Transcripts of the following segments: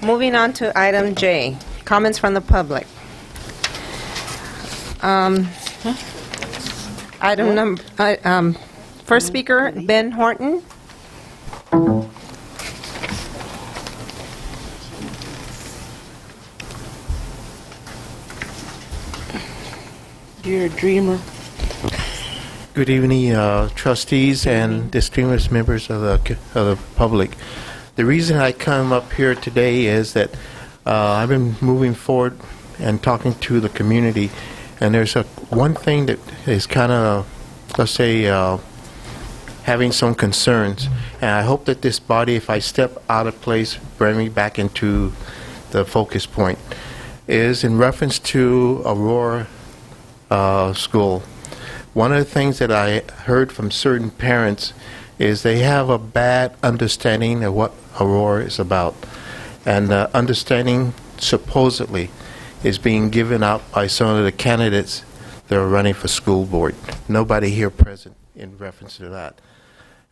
Moving on to item J, comments from the public. Item number, first speaker, Ben Horton. You're a dreamer. Good evening, trustees and distinguished members of the public. The reason I come up here today is that I've been moving forward and talking to the community, and there's one thing that is kind of, let's say, having some concerns. And I hope that this body, if I step out of place, bring me back into the focus point, is in reference to Aurora School. One of the things that I heard from certain parents is they have a bad understanding of what Aurora is about. And understanding supposedly is being given out by some of the candidates that are running for school board. Nobody here present in reference to that.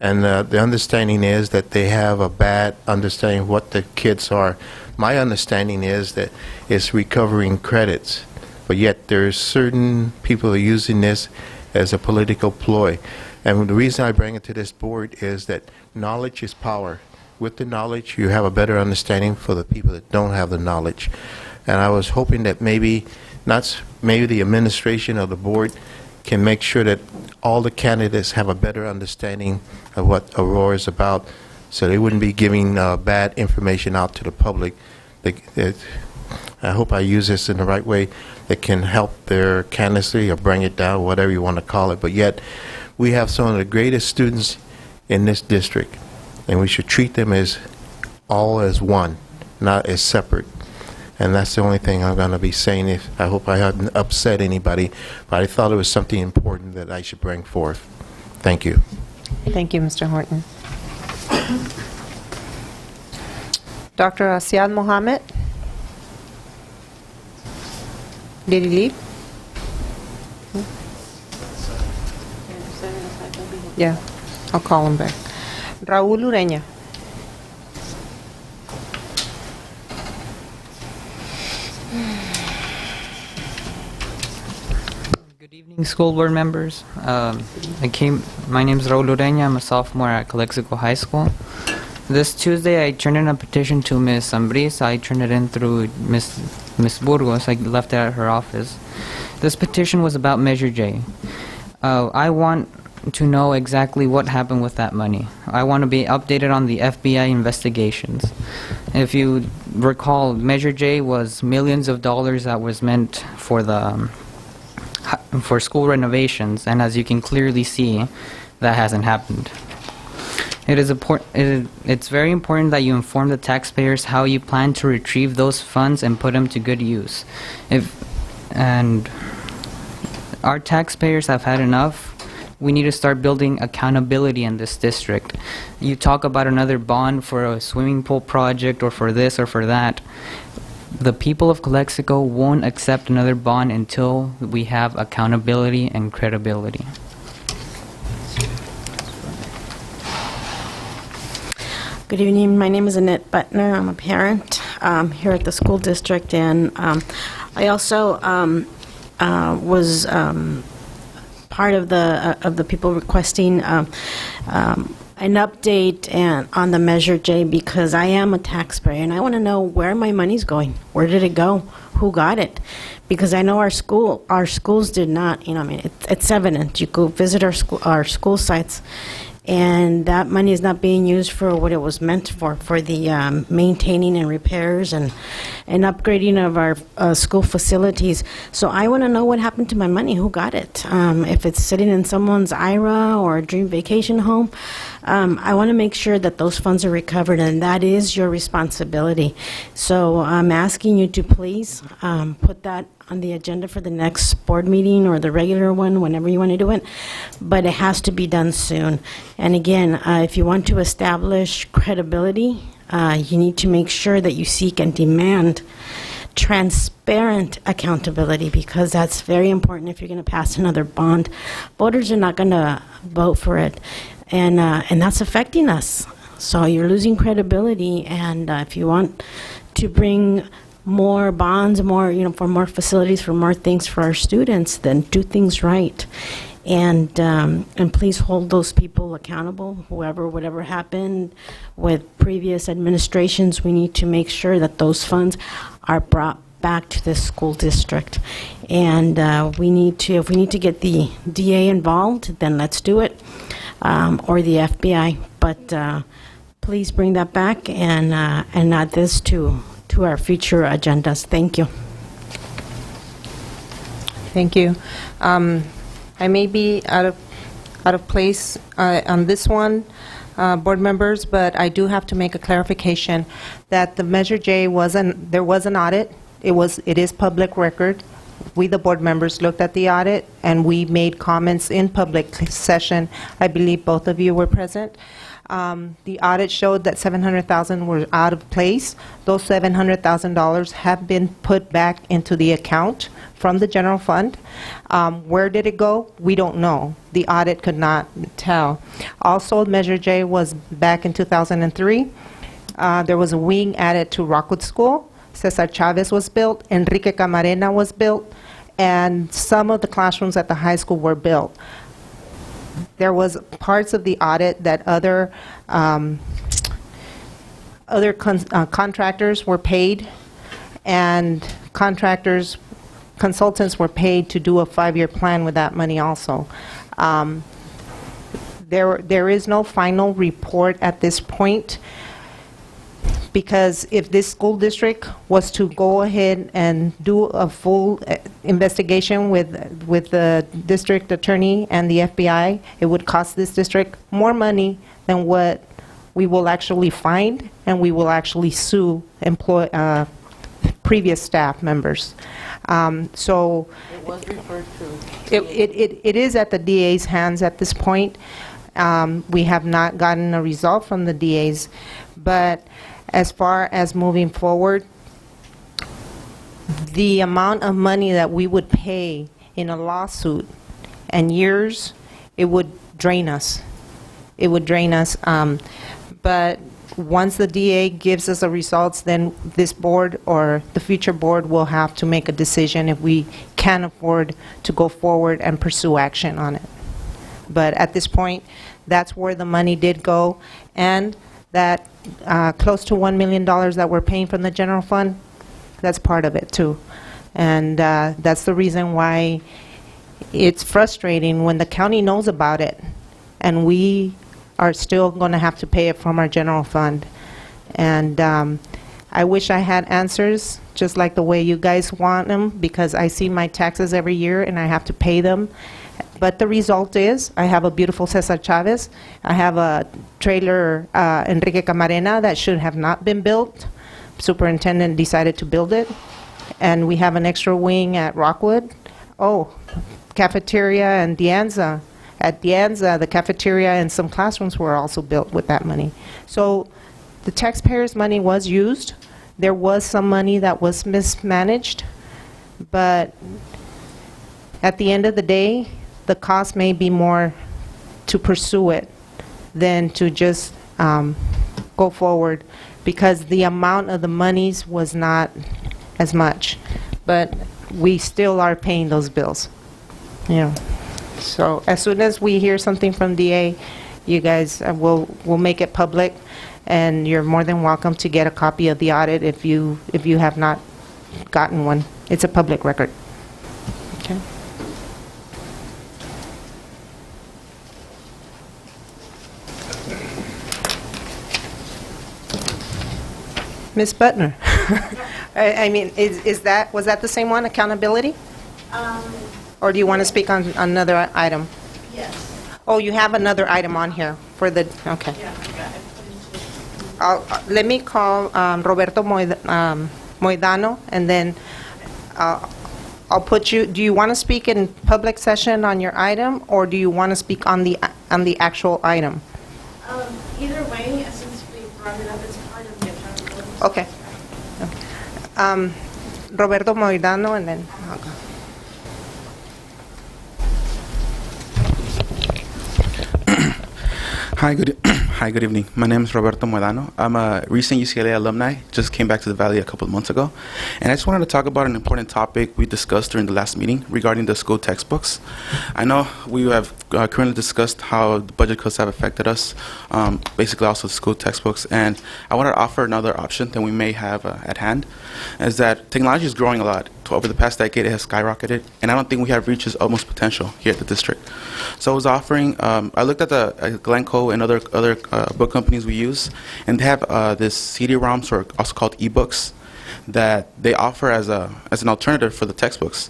And the understanding is that they have a bad understanding of what the kids are. My understanding is that it's recovering credits, but yet there's certain people who are using this as a political ploy. And the reason I bring it to this board is that knowledge is power. With the knowledge, you have a better understanding for the people that don't have the knowledge. And I was hoping that maybe the administration of the board can make sure that all the candidates have a better understanding of what Aurora is about, so they wouldn't be giving bad information out to the public. I hope I use this in the right way that can help their candidacy or bring it down, whatever you want to call it. But yet, we have some of the greatest students in this district, and we should treat them as all as one, not as separate. And that's the only thing I'm going to be saying. I hope I haven't upset anybody, but I thought it was something important that I should bring forth. Thank you. Thank you, Mr. Horton. Dr. Asiad Mohammed. Did he leave? Yeah, I'll call him back. Raul Ureña. Good evening, school board members. My name is Raul Ureña. I'm a sophomore at Calexico High School. This Tuesday, I turned in a petition to Ms. Ambris. I turned it in through Ms. Burgos. I left it at her office. This petition was about Measure J. I want to know exactly what happened with that money. I want to be updated on the FBI investigations. If you recall, Measure J was millions of dollars that was meant for school renovations, and as you can clearly see, that hasn't happened. It's very important that you inform the taxpayers how you plan to retrieve those funds and put them to good use. And our taxpayers have had enough. We need to start building accountability in this district. You talk about another bond for a swimming pool project or for this or for that. The people of Calexico won't accept another bond until we have accountability and credibility. Good evening. My name is Annette Butner. I'm a parent here at the school district, and I also was part of the people requesting an update on the Measure J, because I am a taxpayer and I want to know where my money's going. Where did it go? Who got it? Because I know our schools did not. I mean, it's evident. You go visit our school sites, and that money is not being used for what it was meant for the maintaining and repairs and upgrading of our school facilities. So I want to know what happened to my money, who got it. If it's sitting in someone's IRA or a dream vacation home, I want to make sure that those funds are recovered, and that is your responsibility. So I'm asking you to please put that on the agenda for the next board meeting or the regular one, whenever you want to do it, but it has to be done soon. And again, if you want to establish credibility, you need to make sure that you seek and demand transparent accountability, because that's very important if you're going to pass another bond. Voters are not going to vote for it, and that's affecting us. So you're losing credibility, and if you want to bring more bonds, more, for more facilities, for more things for our students, then do things right. And please hold those people accountable, whatever happened with previous administrations. We need to make sure that those funds are brought back to the school district. And if we need to get the DA involved, then let's do it, or the FBI. But please bring that back and add this to our future agendas. Thank you. Thank you. I may be out of place on this one, board members, but I do have to make a clarification that the Measure J there was an audit. It is public record. We, the board members, looked at the audit and we made comments in public session. I believe both of you were present. The audit showed that $700,000 were out of place. Those $700,000 have been put back into the account from the general fund. Where did it go? We don't know. The audit could not tell. Also, Measure J was back in 2003. There was a wing added to Rockwood School. Cesar Chavez was built. Enrique Camarena was built. And some of the classrooms at the high school were built. There was parts of the audit that other contractors were paid, and consultants were paid to do a 5-year plan with that money also. There is no final report at this point, because if this school district was to go ahead and do a full investigation with the district attorney and the FBI, it would cost this district more money than what we will actually find, and we will actually sue previous staff members. So It was referred to. it is at the DA's hands at this point. We have not gotten a result from the DA's, but as far as moving forward, the amount of money that we would pay in a lawsuit and years, it would drain us. It would drain us. But once the DA gives us the results, then this board or the future board will have to make a decision if we can afford to go forward and pursue action on it. But at this point, that's where the money did go, and that close to $1 million that we're paying from the general fund, that's part of it too. And that's the reason why it's frustrating when the county knows about it and we are still going to have to pay it from our general fund. And I wish I had answers just like the way you guys want them, because I see my taxes every year and I have to pay them. But the result is, I have a beautiful Cesar Chavez. I have a trailer, Enrique Camarena, that should have not been built. Superintendent decided to build it. And we have an extra wing at Rockwood. Oh, cafeteria and Dianza. At Dianza, the cafeteria and some classrooms were also built with that money. So the taxpayers' money was used. There was some money that was mismanaged. But at the end of the day, the cost may be more to pursue it than to just go forward, because the amount of the monies was not as much. But we still are paying those bills. Yeah. So as soon as we hear something from DA, you guys will make it public, and you're more than welcome to get a copy of the audit if you have not gotten one. It's a public record. Okay. Ms. Butner, I mean, was that the same one, accountability? Or do you want to speak on another item? Yes. Oh, you have another item on here for the, okay. Let me call Roberto Moidano, and then I'll put you, do you want to speak in public session on your item, or do you want to speak on the actual item? Either way, since we brought it up, it's part of the accountability. Okay. Roberto Moidano, and then I'll go. Hi, Hi, good evening. My name is Roberto Moedano. I'm a recent UCLA alumni, just came back to the Valley a couple of months ago. And I just wanted to talk about an important topic we discussed during the last meeting regarding the school textbooks. I know we have currently discussed how the budget cuts have affected us, basically also the school textbooks. And I want to offer another option that we may have at hand, is that technology is growing a lot. Over the past decade, it has skyrocketed, and I don't think we have reached its utmost potential here at the district. So I was offering, I looked at the Glencoe and other book companies we use, and they have this CD-ROMs, or also called ebooks, that they offer as an alternative for the textbooks.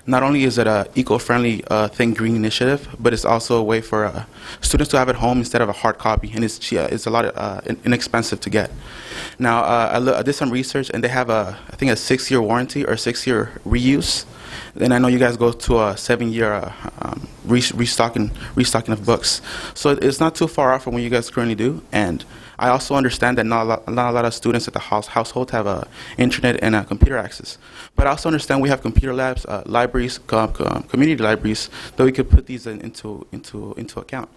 Not only is it a eco-friendly Think Green initiative, but it's also a way for students to have it home instead of a hard copy, and it's a lot inexpensive to get. Now, I did some research, and they have I think a 6-year warranty or 6-year reuse. And I know you guys go to a 7-year restocking of books, so it's not too far off from what you guys currently do. And I also understand that not a lot of students at the household have internet and computer access. But I also understand we have computer labs, libraries, community libraries, that we could put these into account.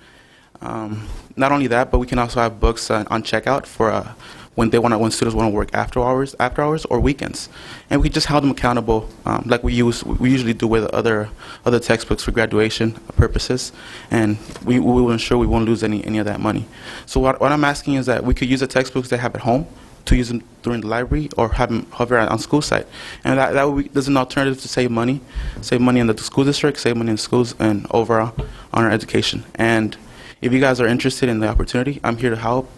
Not only that, but we can also have books on checkout for when students want to work after hours or weekends, and we just hold them accountable, like we usually do with other textbooks for graduation purposes, and we will ensure we won't lose any of that money. So what I'm asking is that we could use the textbooks they have at home to use them during the library, or have them hover on school site, and there's an alternative to save money in the school district, save money in schools, and overall on our education. And if you guys are interested in the opportunity, I'm here to help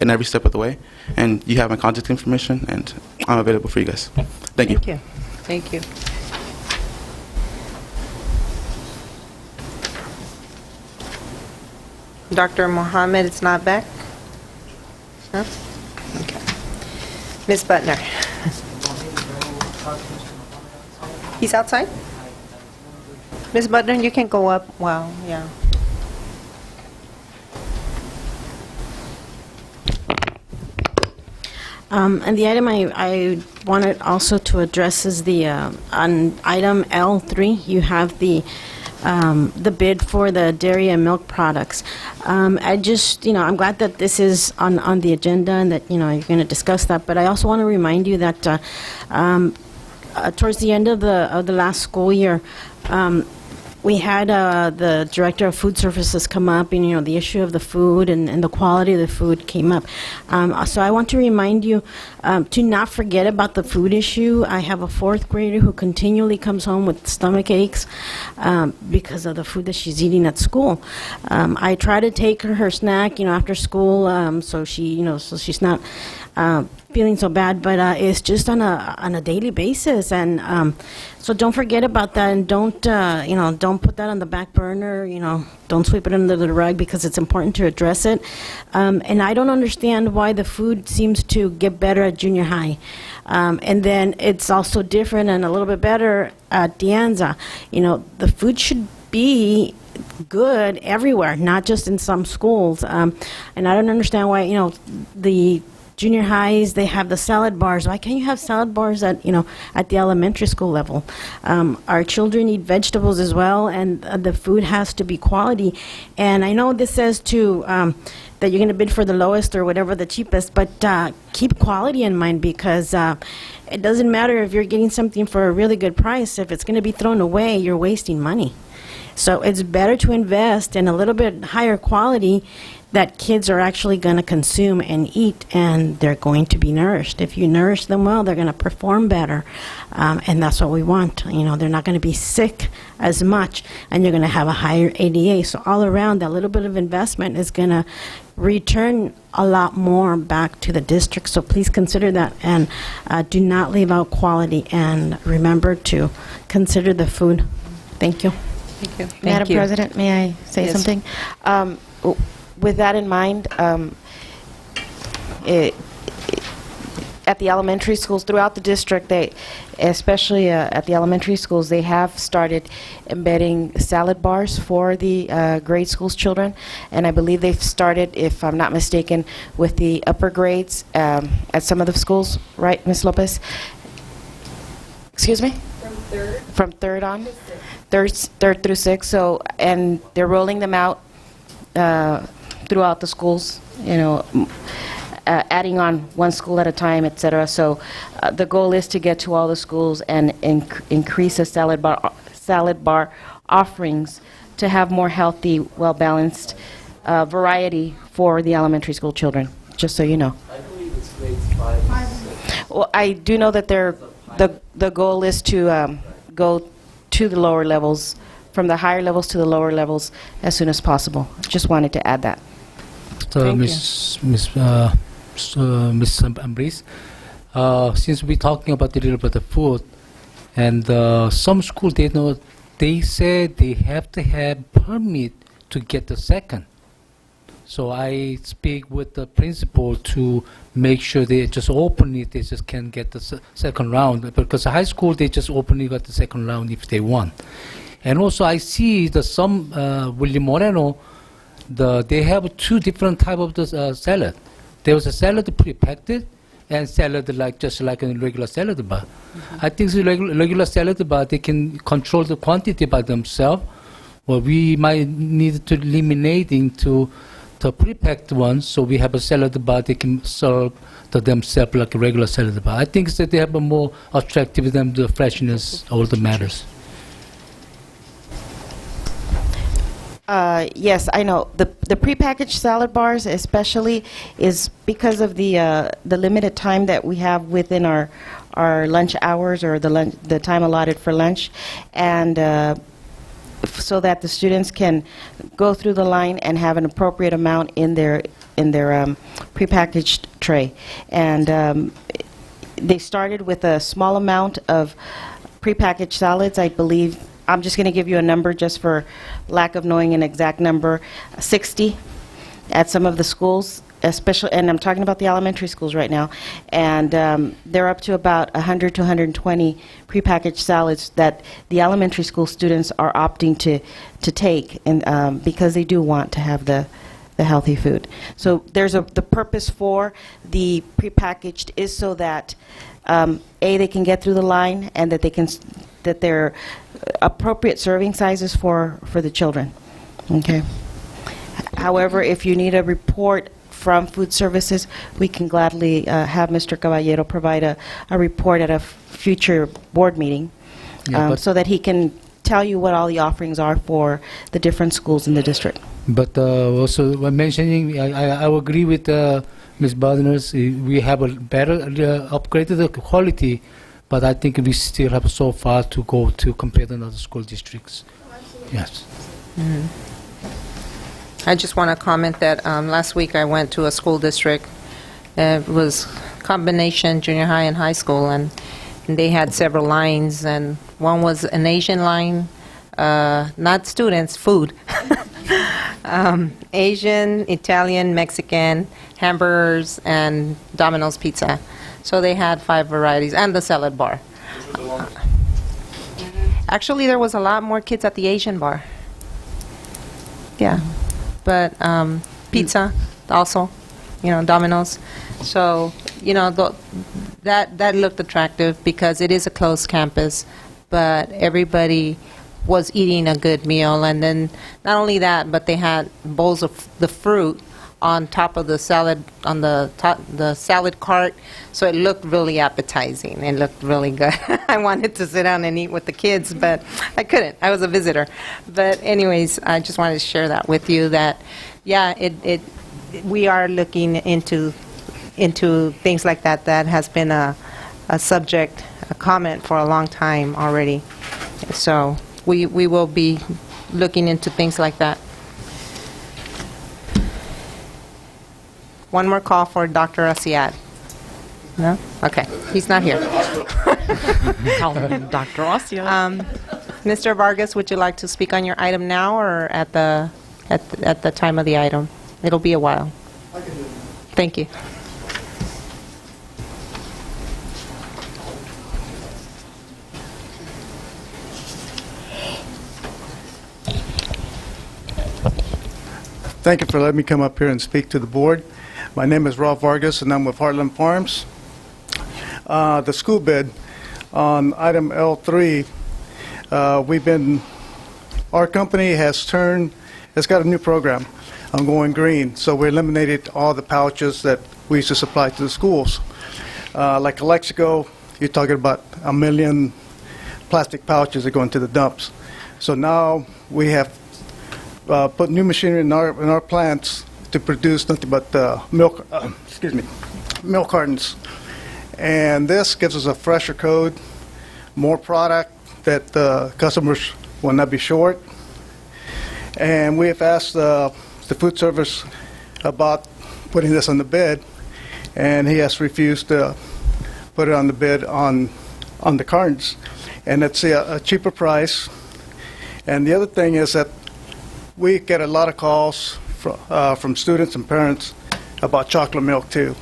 in every step of the way. And you have my contact information, and I'm available for you guys. Thank you. Thank you. Dr. Mohammed is not back? No? Okay. Ms. Butner. He's outside? Ms. Butner, you can go up. Wow, yeah. And the item I wanted also to address is the, on item L3, you have the bid for the dairy and milk products. I just, I'm glad that this is on the agenda and that, you're going to discuss that, but I also want to remind you that towards the end of the last school year, we had the director of food services come up, and the issue of the food and the quality of the food came up. So I want to remind you to not forget about the food issue. I have a 4th grader who continually comes home with stomach aches because of the food that she's eating at school. I try to take her snack, after school, so she's not feeling so bad, but it's just on a daily basis, and so don't forget about that, and don't put that on the back burner. Don't sweep it under the rug, because it's important to address it. And I don't understand why the food seems to get better at junior high, and then it's also different and a little bit better at De Anza. The food should be good everywhere, not just in some schools. And I don't understand why the junior highs, they have the salad bars. Why can't you have salad bars at at the elementary school level? Our children eat vegetables as well, and the food has to be quality. And I know this says to that you're going to bid for the lowest or whatever the cheapest, but keep quality in mind, because it doesn't matter if you're getting something for a really good price. If it's going to be thrown away, you're wasting money. So it's better to invest in a little bit higher quality that kids are actually going to consume and eat, and they're going to be nourished. If you nourish them well, they're going to perform better, and that's what we want. They're not going to be sick as much, and you're going to have a higher ADA. So all around, that little bit of investment is going to return a lot more back to the district. So please consider that, and do not leave out quality, and remember to consider the food. Thank you. Thank you. Madam President, may I say Yes. something? With that in mind, at the elementary schools throughout the district, especially at the elementary schools, they have started embedding salad bars for the grade schools children, and I believe they've started, if I'm not mistaken, with the upper grades at some of the schools, right, Ms. Lopez? Excuse me? From third on? Third through sixth. So, and they're rolling them out throughout the schools, adding on one school at a time, et cetera. So the goal is to get to all the schools and increase the salad bar offerings to have more healthy, well-balanced variety for the elementary school children, just so you know. I believe it's grades 5 and 6. Well, I do know that the goal is to go to the lower levels, from the higher levels to the lower levels as soon as possible. Just wanted to add that. So, Thank Miss Ambris, since we're talking about a little bit of food, and some school they say they have to have permit to get the second. So I speak with the principal to make sure they just open it. They just can get the second round, because high school they just open it at the second round if they want. And also I see some William Moreno. They have two different type of the salad. There was a salad pre-packed and salad just like a regular salad bar. I think the regular salad bar, they can control the quantity by themselves. Well, we might need to eliminate into the pre-packed ones, so we have a salad bar they can serve to themselves like a regular salad bar. I think that they have a more attractive than the freshness, all the matters. Yes, I know. The prepackaged salad bars especially is because of the limited time that we have within our lunch hours, or the time allotted for lunch, and so that the students can go through the line and have an appropriate amount in their prepackaged tray. And they started with a small amount of prepackaged salads, I believe. I'm just going to give you a number just for lack of knowing an exact number, 60 at some of the schools, especially, and I'm talking about the elementary schools right now, and they're up to about 100 to 120 prepackaged salads that the elementary school students are opting to take, and because they do want to have the healthy food. So there's the purpose for the prepackaged is so that they can get through the line, and that that they're appropriate serving sizes for the children. Okay. However, if you need a report from food services, we can gladly have Mr. Caballero provide a report at a future board meeting, so that he can tell you what all the offerings are for the different schools in the district. But also, when mentioning, I agree with Ms. Badner's. We have a better upgraded quality, but I think we still have so far to go to compare to other school districts. Yes. Mm-hmm. I just want to comment that last week I went to a school district. It was combination junior high and high school, and they had several lines, and one was an Asian line, not students, food. Asian, Italian, Mexican, hamburgers, and Domino's pizza. So they had 5 varieties, and the salad bar. Actually, there was a lot more kids at the Asian bar. Yeah. But pizza also, Domino's. So, that looked attractive because it is a closed campus, but everybody was eating a good meal. And then not only that, but they had bowls of the fruit on top of the salad, on the salad cart, so it looked really appetizing. It looked really good. I wanted to sit down and eat with the kids, but I couldn't. I was a visitor. But anyways, I just wanted to share that with you, that, yeah, we are looking into things like that. That has been a subject, a comment for a long time already. So we will be looking into things like that. One more call for Dr. Asiad. No? Okay. He's not here. Dr. Asiad. Mr. Vargas, would you like to speak on your item now or at the time of the item? It'll be a while. Thank you. Thank you for letting me come up here and speak to the board. My name is Rolf Vargas, and I'm with Heartland Farms. The school bid on item L3, our company has got a new program. on going green. So we eliminated all the pouches that we used to supply to the schools. Like Calexico, you're talking about 1 million plastic pouches that go into the dumps. So now we have put new machinery in our plants to produce nothing but milk cartons. And this gives us a fresher code, more product that customers will not be short. And we have asked the food service about putting this on the bid, and he has refused to put it on the bid on the cartons. And it's a cheaper price. And the other thing is that we get a lot of calls from students and parents about chocolate milk too.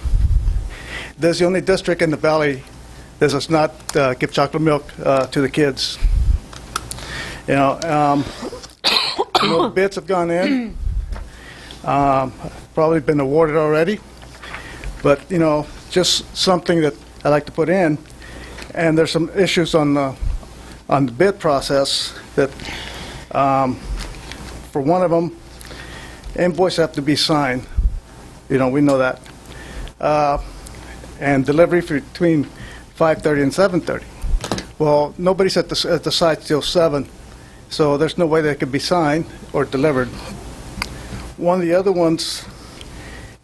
This is the only district in the valley that does not give chocolate milk to the kids. No bids have gone in, probably been awarded already, but just something that I like to put in. And there's some issues on the bid process that, for one of them, invoices have to be signed. We know that. And delivery between 5:30 and 7:30. Well, nobody's at the site till 7, so there's no way they could be signed or delivered. One of the other ones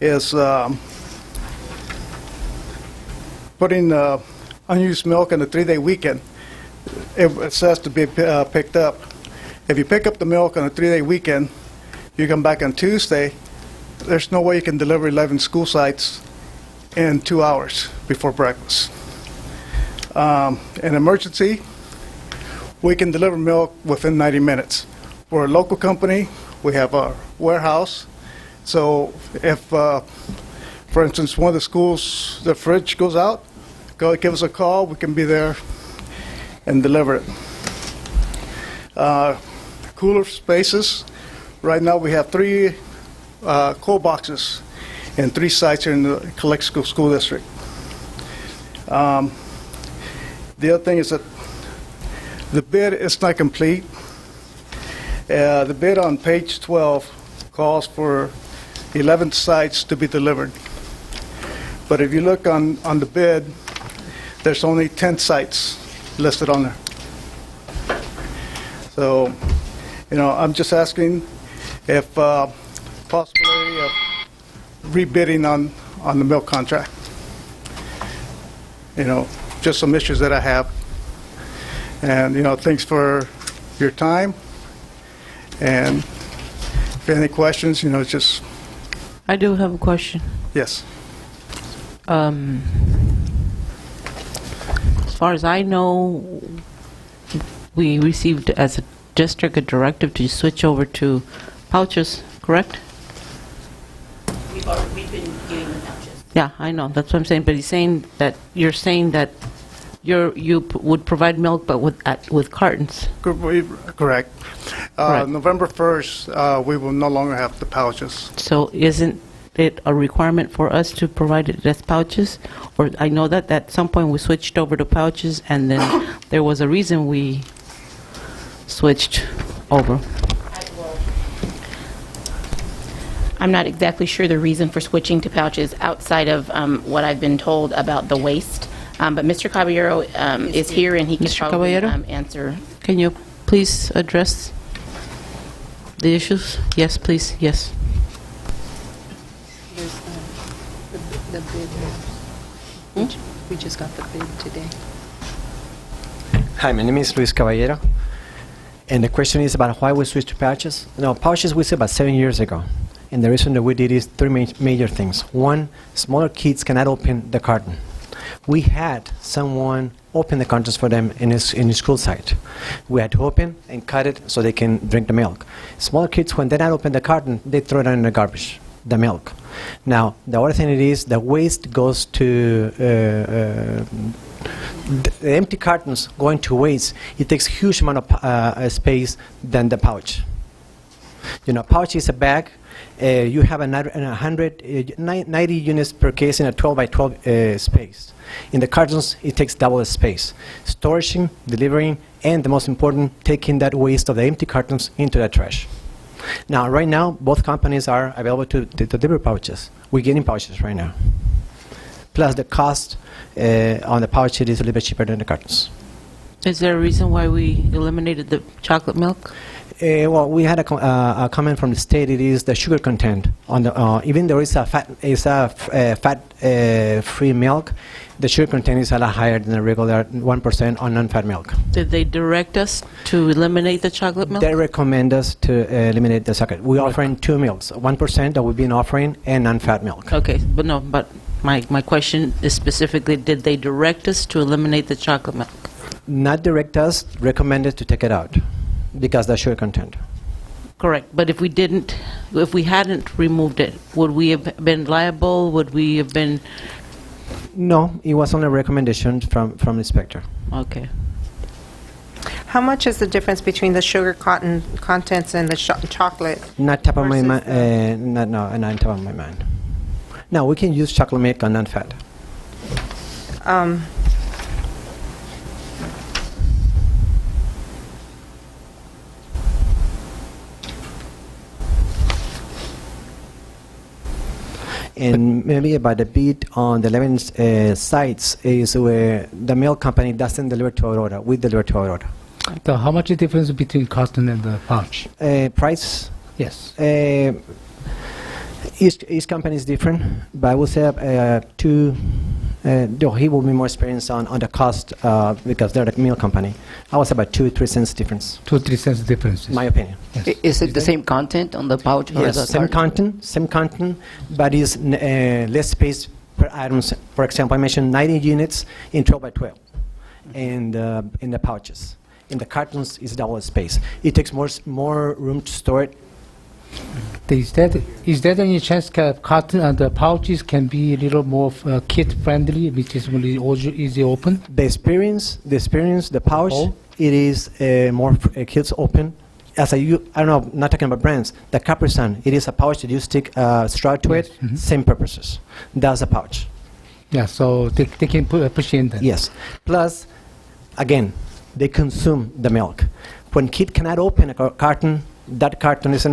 is putting unused milk on a 3-day weekend. It says to be picked up. If you pick up the milk on a 3-day weekend, you come back on Tuesday, there's no way you can deliver 11 school sites in 2 hours before breakfast. In emergency, we can deliver milk within 90 minutes. We're a local company. We have a warehouse. So if, for instance, one of the schools, the fridge goes out, give us a call. We can be there and deliver it. Cooler spaces. Right now we have 3 cold boxes in 3 sites here in the Calexico School District. The other thing is that the bid is not complete. The bid on page 12 calls for 11 sites to be delivered. But if you look on the bid, there's only 10 sites listed on there. So, I'm just asking if possibility of rebidding on the milk contract. Just some issues that I have. And, thanks for your time. And if any questions, just, I do have a question. yes. As far as I know, we received as a district a directive to switch over to pouches, correct? We've been getting the pouches. Yeah, I know. That's what I'm saying. But you're saying that you would provide milk, but with cartons. Correct. Correct. November 1st, we will no longer have the pouches. So isn't it a requirement for us to provide it as pouches? Or I know that at some point we switched over to pouches, and then there was a reason we switched over. I'm not exactly sure the reason for switching to pouches outside of what I've been told about the waste. But Mr. Caballero is here, and he can Mr. probably Caballero? answer. Can you please address the issues? Yes, please, yes. The bid. We just got the bid today. Hi, my name is Luis Caballero, and the question is about why we switched to pouches. No, pouches we said about 7 years ago, and the reason that we did is 3 major things. One, smaller kids cannot open the carton. We had someone open the cartons for them in a school site. We had to open and cut it so they can drink the milk. Smaller kids, when they not open the carton, they throw it in the garbage, the milk. Now, the other thing it is, the waste goes to the empty cartons going to waste. It takes huge amount of space than the pouch. Pouch is a bag. You have 90 units per case in a 12 by 12 space. In the cartons, it takes double the space. Storage, delivering, and the most important, taking that waste of the empty cartons into the trash. Now, right now, both companies are available to deliver pouches. We're getting pouches right now. Plus, the cost on the pouch is a little bit cheaper than the cartons. Is there a reason why we eliminated the chocolate milk? Well, we had a comment from the state. It is the sugar content on the even though it's a fat-free milk, the sugar content is a lot higher than the regular 1% on non-fat milk. Did they direct us to eliminate the chocolate milk? They recommend us to eliminate the chocolate. We're offering two milks, 1% that we've been offering, and non-fat milk. Okay, but my question is specifically, did they direct us to eliminate the chocolate milk? Not direct us, recommended to take it out because the sugar content. Correct, but if we hadn't removed it, would we have been liable? Would we have been? No, it was only a recommendation from the inspector. Okay. How much is the difference between the sugar contents and the chocolate? Not top of my Versus mind. Not top of my mind. No, we can use chocolate milk on non-fat. And maybe about the bid on the 11 sites is where the milk company doesn't deliver to Aurora. We deliver to Aurora. So how much is the difference between carton and the pouch? Price? Yes. Each company is different, but I would say he will be more experienced on the cost because they're the milk company. I would say about 2-3 cents difference. 2-3 cents difference. My opinion. Yes. Is it the same content on the pouch or Yes, the same carton? content, but is less space per items. For example, I mentioned 90 units in 12 by 12, and in the pouches. In the cartons, is double space. It takes more room to store it. Is there any chance carton and the pouches can be a little more kid-friendly, which is really easy open? The pouch, Oh. it is more kids open. I don't know, not talking about brands. The Capri Sun, it is a pouch that you stick straw to it. Mhm. Same purposes. That's a pouch. Yeah, so they can push in then. Yes. Plus, again, they consume the milk. When kid cannot open a carton, that carton is in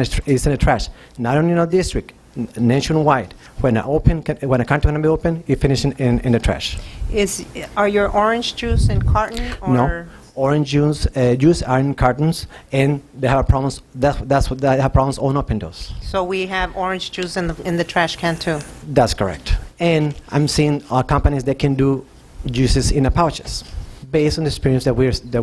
the trash. Not only in our district, nationwide. When a carton can be open, it finishes in the trash. Are your orange juice in carton or? No, orange juice are in cartons, and they have problems. That's what they have problems on open those. So we have orange juice in the trash can too. That's correct. And I'm seeing companies that can do juices in the pouches, based on the experience that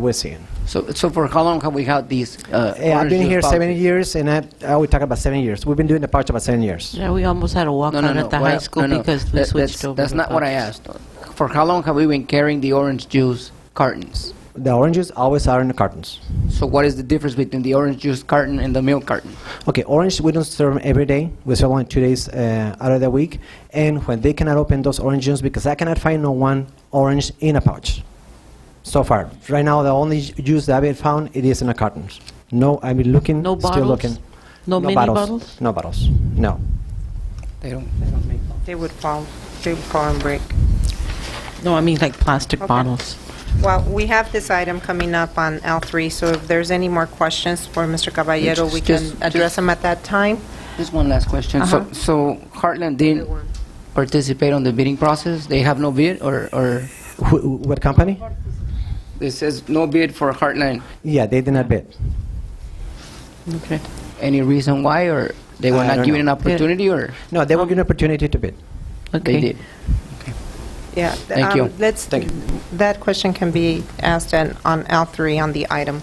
we're seeing. So for how long have we had these? I've been here 7 years, and I would talk about 7 years. We've been doing the pouch about 7 years. Yeah, we almost had a walkout at the high school because we switched over. That's to not what I pouches. asked. For how long have we been carrying the orange juice cartons? The oranges always are in the cartons. So what is the difference between the orange juice carton and the milk carton? Okay, orange, we don't serve them every day. We serve only 2 days out of the week. And when they cannot open those orange juice, because I cannot find no one orange in a pouch. So far. Right now, the only juice that I've found, it is in the cartons. No, I've been looking, No still bottles? looking. No mini bottles? No bottles, no. They don't make them. They would fall and break. No, I mean like plastic Okay. bottles. Well, we have this item coming up on L3, so if there's any more questions for Mr. Caballero, we can Just- address them at that time. Just one last question. Uh-huh. So Heartland didn't participate on the bidding process? They have no bid or What company? it says no bid for Heartland? Yeah, they did not bid. Okay. Any reason why, or they were I not don't given know. an opportunity, or No, they were given an opportunity to bid. they Okay. did? Yeah. Thank you. Thank you. That question can be asked on L3 on the item.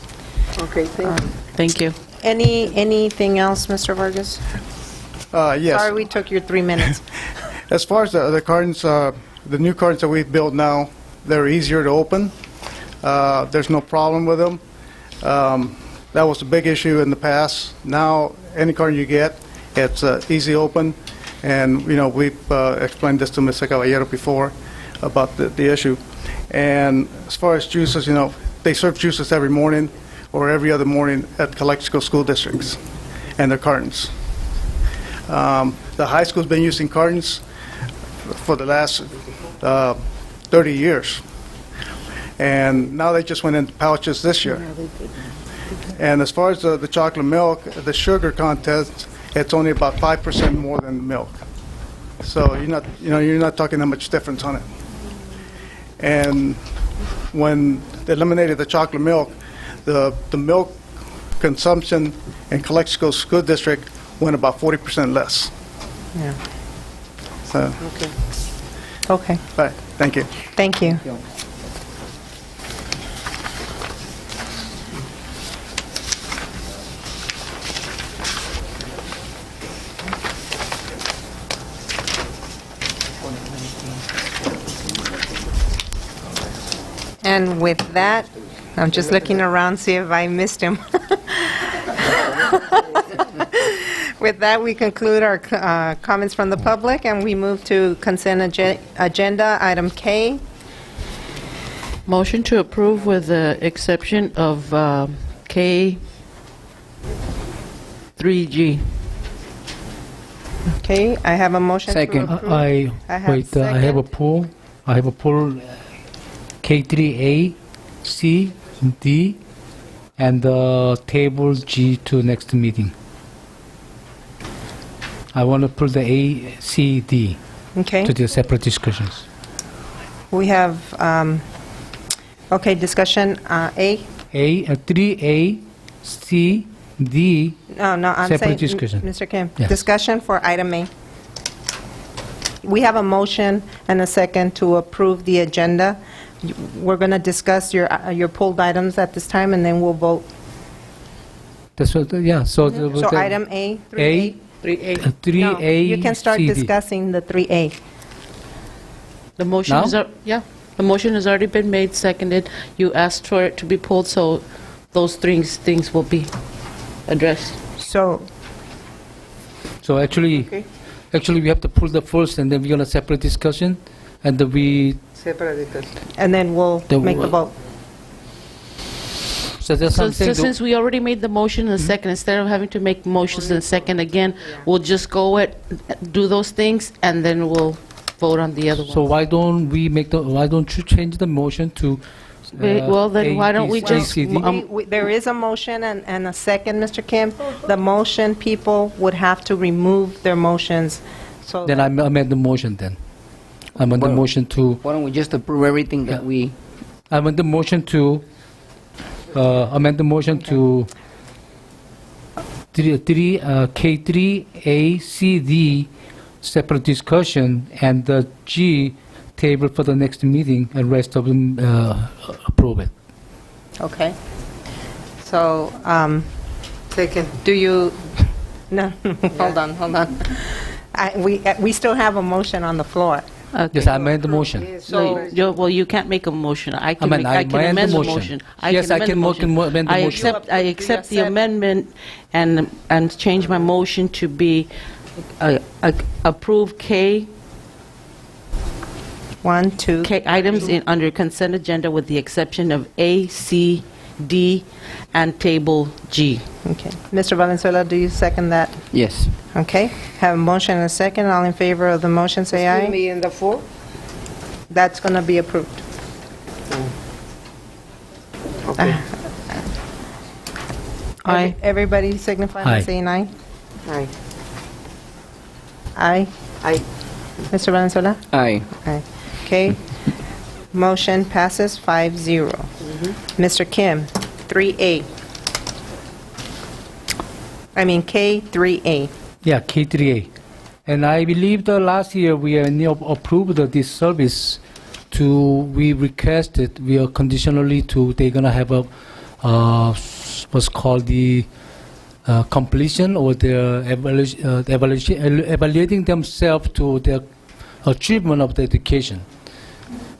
Okay, thank you. Thank you. Anything else, Mr. Vargas? Yes. Sorry we took your 3 minutes. As far as the cartons, the new cartons that we've built now, they're easier to open. There's no problem with them. That was a big issue in the past. Now, any carton you get, it's easy open. And, we've explained this to Mr. Caballero before about the issue. And as far as juices, they serve juices every morning or every other morning at Calexico school districts and their cartons. The high school's been using cartons for the last 30 years. And now they just went into pouches this year. And as far as the chocolate milk, the sugar content, it's only about 5% more than milk. So you're not talking that much difference on it. And when they eliminated the chocolate milk, the milk consumption in Calexico School District went about 40% less. Yeah. So, Okay, right, thank you. thank you. And with that, I'm just looking around, see if I missed him. With that, we conclude our comments from the public, and we move to consent agenda, item K. Motion to approve with the exception of K 3G. Okay, I have a motion to Second. approve. I have wait. I have a second. poll. I have a poll. K3A, C, D, and table G to next meeting. I want to pull the A, C, D Okay, to the separate discussions. we have, okay, discussion, A? 3A, C, D. No, I'm Separate saying, discussion. Mr. Kim, Yes. discussion for item A. We have a motion and a second to approve the agenda. We're going to discuss your pulled items at this time, and then we'll vote. That's what. Yeah. So. So item A, 3A? 3A. 3A. No, you can start C, D. discussing the 3A. The motion Now? is, the motion has already been made, seconded. You asked for it to be pulled, so those things will be addressed. So, So actually, Okay. actually we have to pull the first, and then we're gonna separate discussion, and then we. and then we'll The- make the vote. So that's So something. since we already made the motion and the second, instead of having to make motions and second again, we'll just go do those things, and then we'll vote on the other ones. So why don't we make the? Why don't you change the motion to? Well, then why don't we A, B, just- C, D? There is a motion and a second, Mr. Kim. The motion, people would have to remove their motions, so. Then I amend the motion then. I amend the Well- motion to. Why don't we just approve everything that we, I amend the motion to. Amend the motion to. K3 A C D separate discussion, and the G table for the next meeting, and rest of them approve it. Okay. So, second. Do you, no, hold on. We still have a motion on the floor. Yes, I amend the motion. So, Well, you can't make a motion. I can Amend- I can amend the amend the motion. motion. Yes, I amend can the amend the I motion. I accept the amendment and change my motion to be approve K 1, 2, items under consent agenda with the exception of A, C, D, and table G. okay. Mr. Valenzuela, do you second that? yes. Okay. Have a motion and a second. All in favor of the motion, say aye. in the four? That's going to be approved. Okay. Aye. Everybody signify by Aye. saying aye. Aye. Aye. Aye. Mr. Valenzuela? Aye. Aye. Okay. Motion passes 5-0. Mr. Kim, 3A. I mean, K3A. Yeah, K3A. And I believe the last year we approved this service we requested, we are conditionally to, they're gonna have a, what's called the completion, or their evaluating themselves to their achievement of the education.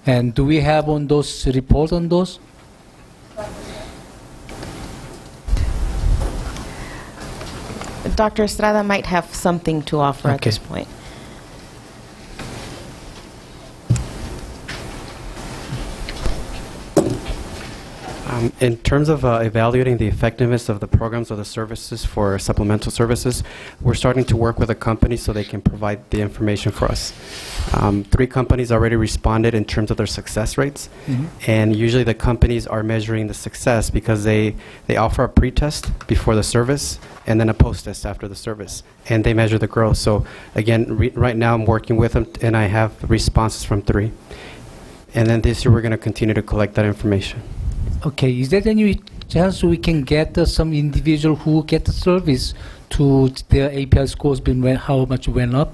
And do we have on those reports on those? Dr. Estrada might have something to offer at Okay. this point. In terms of evaluating the effectiveness of the programs or the services for supplemental services, we're starting to work with a company so they can provide the information for us. 3 companies already responded in terms of their success rates, and usually the companies are measuring the success because they offer a pre-test before the service and then a post-test after the service, and they measure the growth. So again, right now I'm working with them, and I have responses from 3. And then this year we're going to continue to collect that information. Okay, is there any chance we can get some individual who get the service to their API scores how much went up?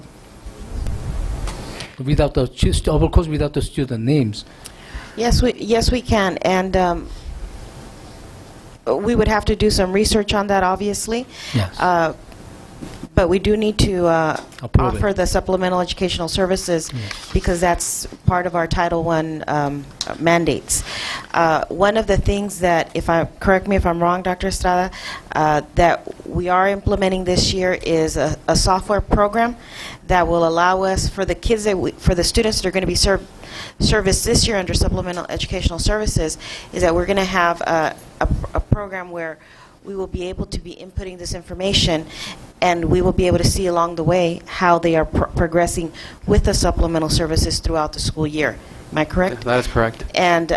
Without the of course, without the student names. Yes, we can, and we would have to do some research on that, obviously. Yes. But we do need to Approve offer it. the supplemental educational services Yes. because that's part of our Title I mandates. One of the things that, correct me if I'm wrong, Dr. Estrada, that we are implementing this year is a software program that will allow us, for the kids for the students that are going to be serviced this year under supplemental educational services, is that we're going to have a program where we will be able to be inputting this information, and we will be able to see along the way how they are progressing with the supplemental services throughout the school year. Am I correct? That is correct. And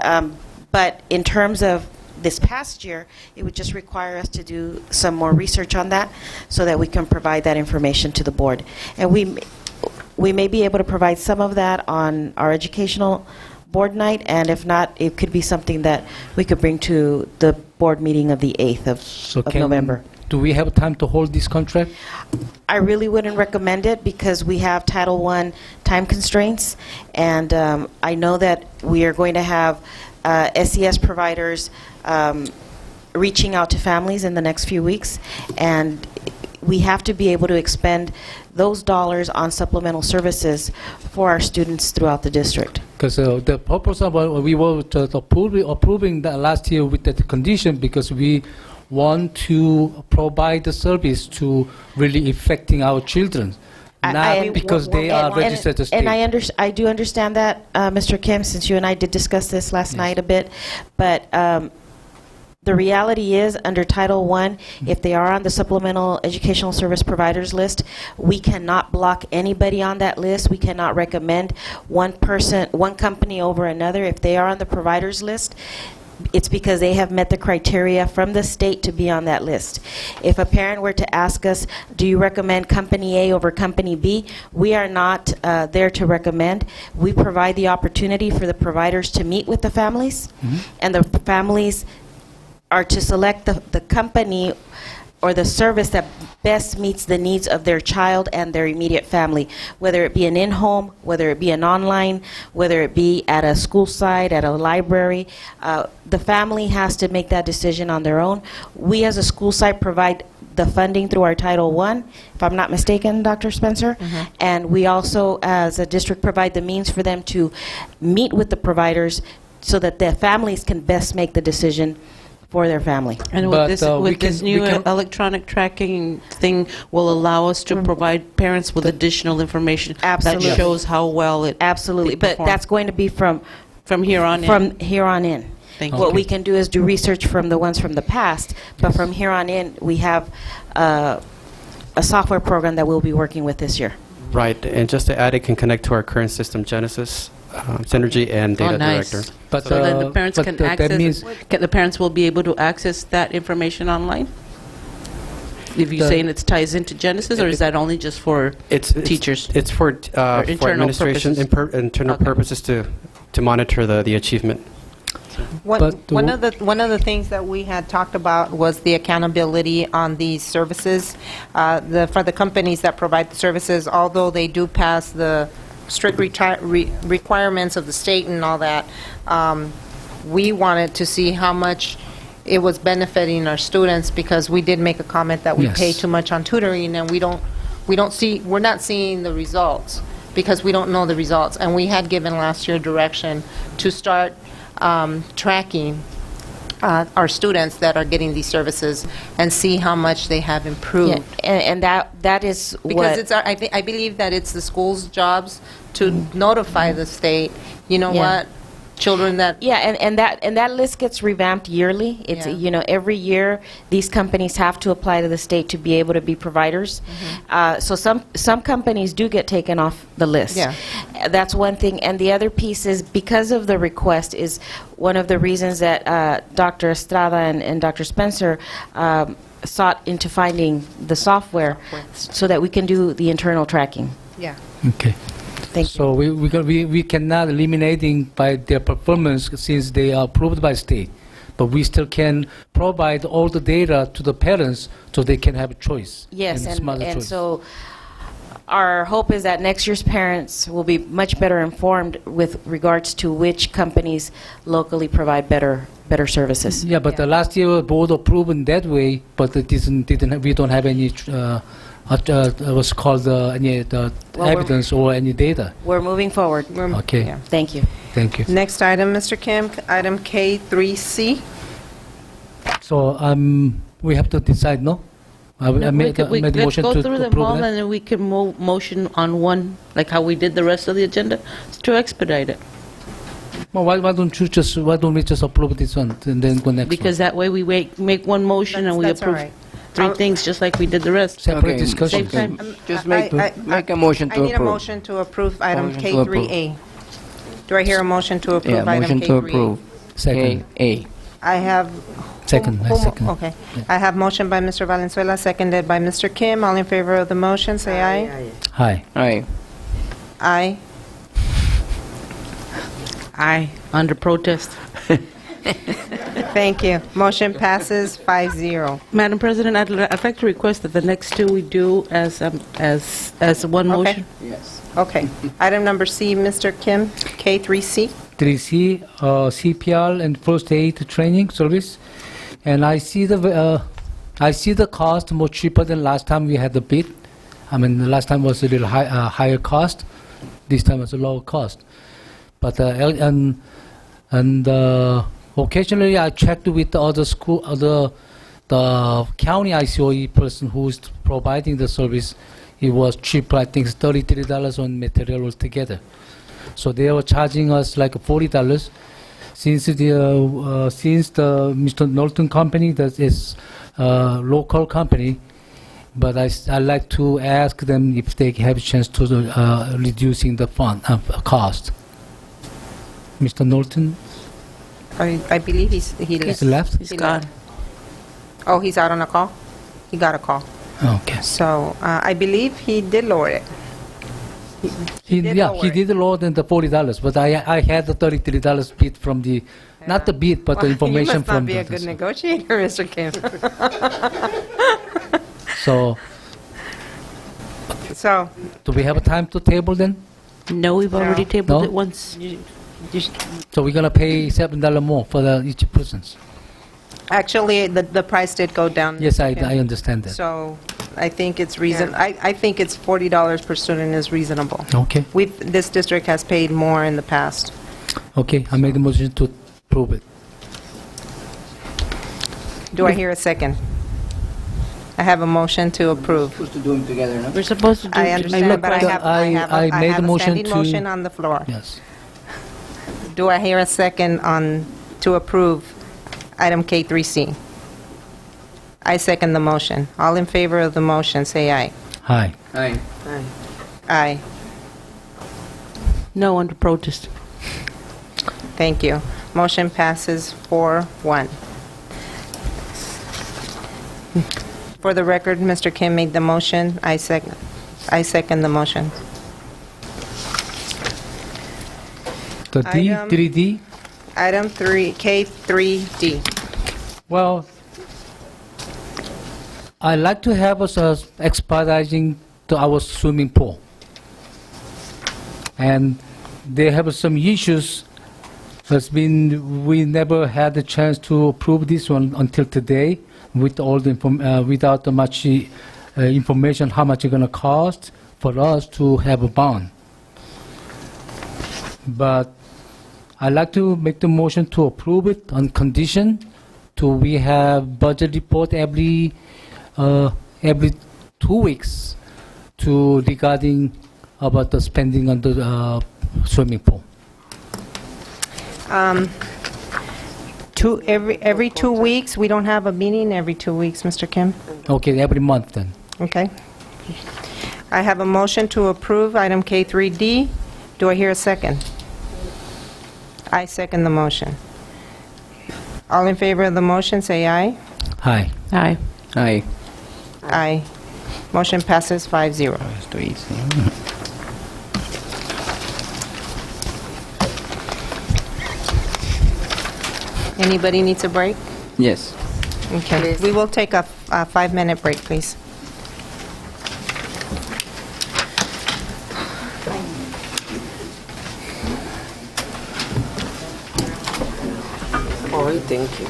but in terms of this past year, it would just require us to do some more research on that so that we can provide that information to the board. And we may be able to provide some of that on our educational board night, and if not, it could be something that we could bring to the board meeting of the 8th of November. Do we have time to hold this contract? I really wouldn't recommend it because we have Title I time constraints, and I know that we are going to have SES providers reaching out to families in the next few weeks, and we have to be able to expend those dollars on supplemental services for our students throughout the district. Because the purpose of we were approving that last year with that condition because we want to provide the service to really affecting our children, not because they are registered to state. And I do understand that, Mr. Kim, since you and I did discuss this last night a bit, but the reality is, under Title I, if they are on the Supplemental Educational Service Providers list, we cannot block anybody on that list. We cannot recommend one company over another. If they are on the providers list, it's because they have met the criteria from the state to be on that list. If a parent were to ask us, do you recommend company A over company B, we are not there to recommend. We provide the opportunity for the providers to meet with the families, and the families are to select the company or the service that best meets the needs of their child and their immediate family, whether it be an in-home, whether it be an online, whether it be at a school site, at a library. The family has to make that decision on their own. We as a school site provide the funding through our Title I, if I'm not mistaken, Dr. Spencer, and we also, as a district, provide the means for them to meet with the providers so that their families can best make the decision for their family. And But, with this new electronic tracking thing will allow us to provide parents with additional information Absolutely. that shows how well it Absolutely, but performed. that's going to be from here on in. From here on in. Thank What you. we can do is do research from the ones from the past, but from here on in, we have a software program that we'll be working with this year. Right, and just to add, it can connect to our current system, Genesis, Synergy, and Data Director. But So then the parents but can that access, means the parents will be able to access that information online? If you're saying it ties into Genesis, or is that only just for teachers? It's for internal administration, purposes? internal Okay. purposes to monitor the achievement. One of the things that we had talked about was the accountability on these services. For the companies that provide the services, although they do pass the strict requirements of the state and all that, we wanted to see how much it was benefiting our students, because we did make a comment that we Yes. pay too much on tutoring, and we're not seeing the results because we don't know the results. And we had given last year direction to start tracking our students that are getting these services and see how much they have improved. Yeah, and that is Because what... I believe that it's the school's jobs to notify the state, you know Yeah. what, children that... Yeah, and that list gets revamped yearly. It's, Yeah. you know, every year, these companies have to apply to the state to be able to be providers. So some companies do get taken off the list. Yeah. That's one thing. And the other piece is, because of the request, is one of the reasons that Dr. Estrada and Dr. Spencer sought into finding the software so that we can do the internal tracking. Yeah. Okay. Thank you. So we cannot eliminating by their performance since they are approved by state, but we still can provide all the data to the parents so they can have a choice. Yes, smarter and choice. so our hope is that next year's parents will be much better informed with regards to which companies locally provide better services. Yeah, but the last year board approved in that way, but it we don't have any what's called any evidence or any data. We're moving forward. Okay. Yeah. Thank you. Thank you. Next item, Mr. Kim, item K3C. So we have to decide, no? I made the Let's motion go to through them approve all, that. and then we can motion on one, like how we did the rest of the agenda, to expedite it. Well, why don't we just approve this one and then go next Because that way we make one motion and we That's all approve right. three things, just like we did the rest. one? Separate Okay, discussion. Same time. Just make a motion to I need a approve. motion to approve item Motion to approve. K3A. Do I hear a motion to approve Yeah, item motion K3A? to approve. Second. A. I have... Second, I second. Okay. I have motion by Mr. Valenzuela, seconded by Mr. Kim. All in favor of the motion, say aye. Hi. Aye. Aye. Aye, under protest. Thank you. Motion passes 5-0. Madam President, I'd like to request that the next two we do as one Okay. motion. Yes. Okay. Item number C, Mr. Kim, K3C. 3C, CPR and first aid training service. And I see the cost more cheaper than last time we had the bid. I mean, the last time was a little higher cost. This time it's a lower cost. But occasionally I checked with the other school, the county ICOE person who's providing the service. It was cheaper. I think it's $33 on material altogether. So they were charging us like $40. Since the Mr. Norton company, that is a local company, but I like to ask them if they have a chance to reducing the cost. Mr. Norton I believe he is left. He's gone. Oh, he's out on a call? He got a call. Okay. So I believe he did lower it. He did lower he it. did lower than the $40, but I had the $33 bid from the, not the bid, but the information You must not from be a good negotiator, Mr. Kim. So, do we have a time to table then? No, we've already tabled No? it once. So we're gonna pay $7 more for each person. Actually, the price did go down. Yes, Mr. Kim. I understand that. So I think it's I think it's $40 per student is reasonable. Okay, This district has paid more in the past. okay, I make the motion to approve it. Do I hear a second? I have a motion to approve. Supposed to do them together, no? We're supposed to do. I understand, but I have I made a the motion standing to- motion on the floor. Yes. Do I hear a second to approve item K3C? I second the motion. All in favor of the motion, say aye. Hi. Aye. Aye. No, under protest. Thank you. Motion passes 4-1. For the record, Mr. Kim made the motion. I second the motion. The D, Item- 3D, Item K3D. well, I like to have us expediting to our swimming pool. And they have some issues. We never had the chance to approve this one until today with all the without much information how much it's going to cost for us to have a bond. But I like to make the motion to approve it on condition we have budget report every 2 weeks regarding about the spending on the swimming pool. Every 2 weeks, we don't have a meeting every 2 weeks, Mr. Kim? Okay, every month then. Okay. I have a motion to approve item K3D. Do I hear a second? I second the motion. All in favor of the motion, say aye. Hi. Aye. Aye. Aye. Motion passes 5-0. Esto easy. Anybody needs a break? Yes. Okay. We will take a 5-minute break, please. Oh, thank you.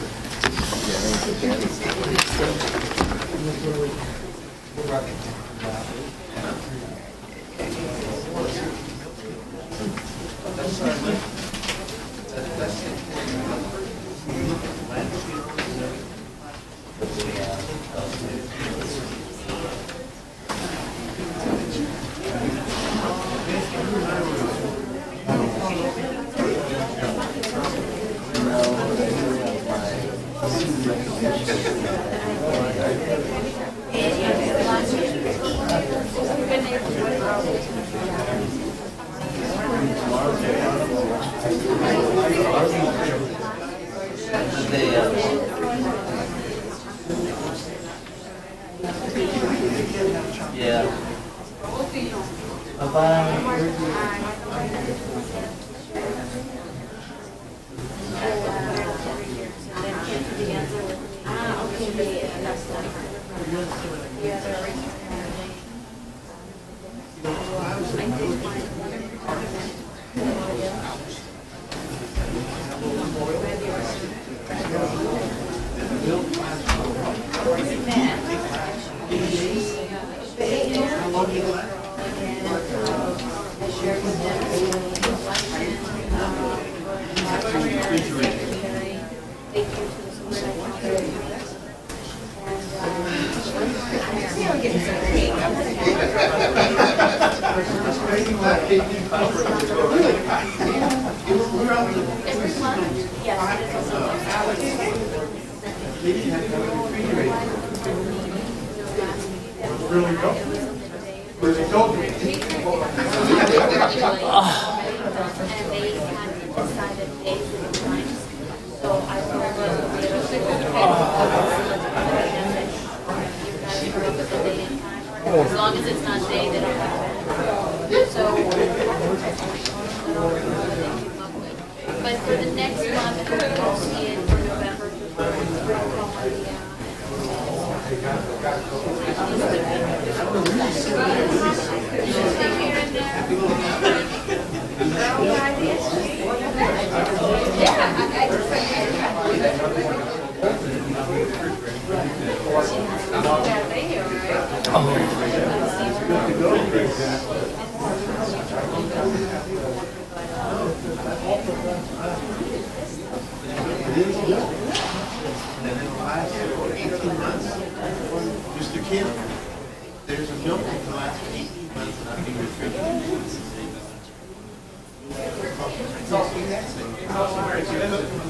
As long as it's not day, they don't have it. So, but for the next month, we'll see it for November. Mr. Kim, there's a milk in the last 18 months that I've been refrigerated.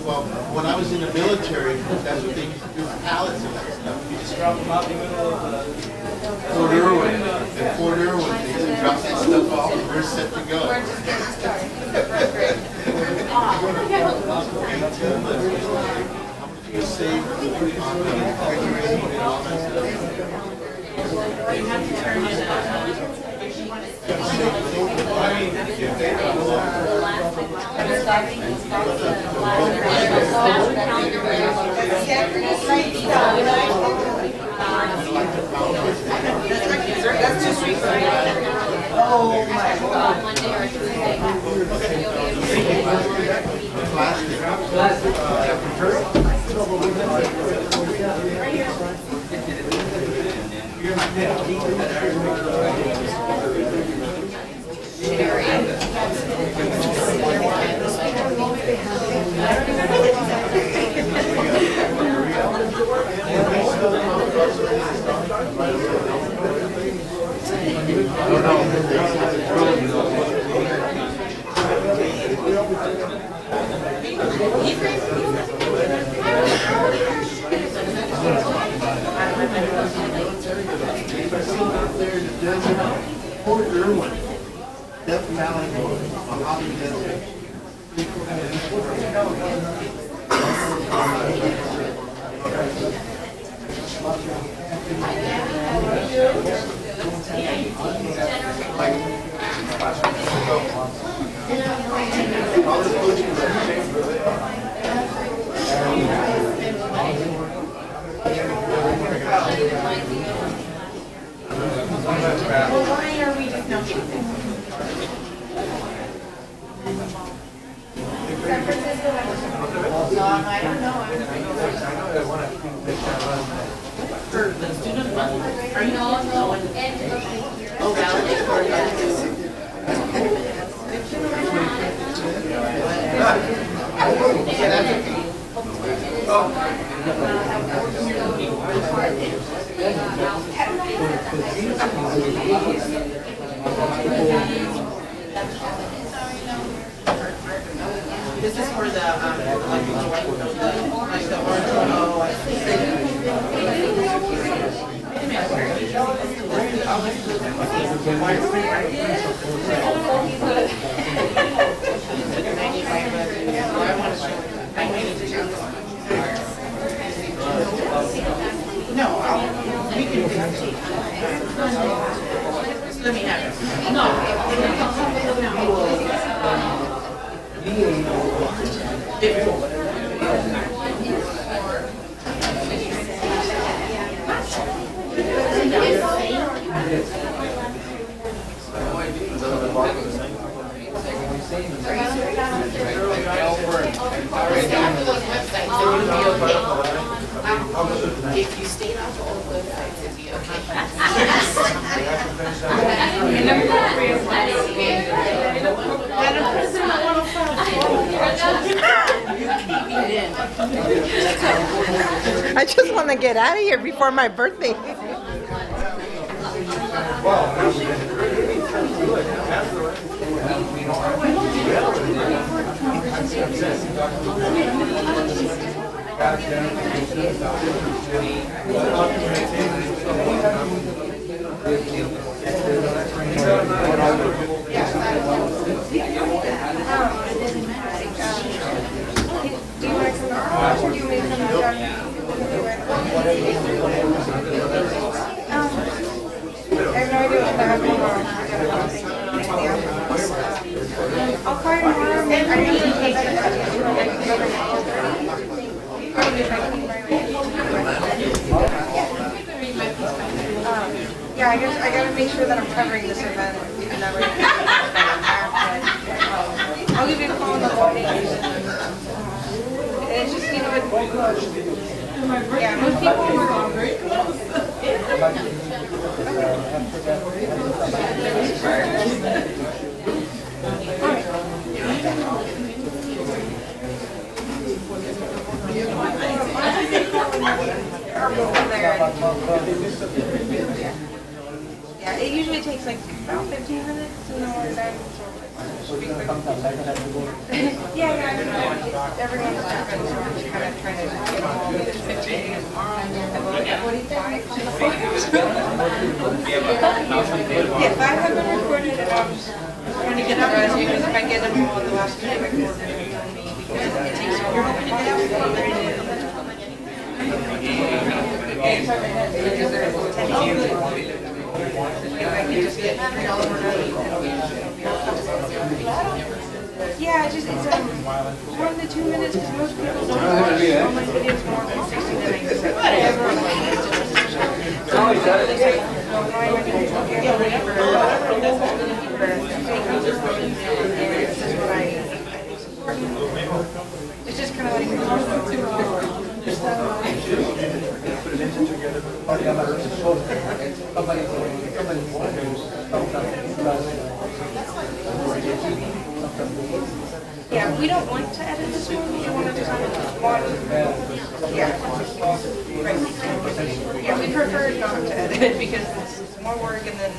Well, when I was in the military, that's what they used to do with pallets of that stuff. You just drop them out in the middle of Fort Irwin. In Fort Irwin, they used to drop that stuff off and we're set to go. We're just getting started. 18 months. How much do you save on refrigerating and all that stuff? You have to turn it on. Oh my God. Monday or Tuesday. This is for the, like the No, we can do it. Let me have it. If you stayed on all the websites, it'd be I just want to get out of here before my birthday. I'll call you tomorrow. Yeah, I gotta make sure that I'm covering this event and everything. I'll give you a call in the morning. And it's just, you know, yeah, most people were very close. Yeah, it usually takes like about 15 minutes to know where that is. Yeah, everyone's different, so we're just kind of trying to get them all 15 minutes. What do you think? Yes, I have been recorded and I'm just trying to get the rest because if I get them all, the last time I recorded it on me because it takes you're hoping to get out yeah, it's 1 to 2 minutes because most people don't watch online videos more than 60 minutes. It's just kind of like yeah, we don't want to edit this one. We want to just watch. Yeah. Right. Yeah, we prefer not to edit it because it's more work and then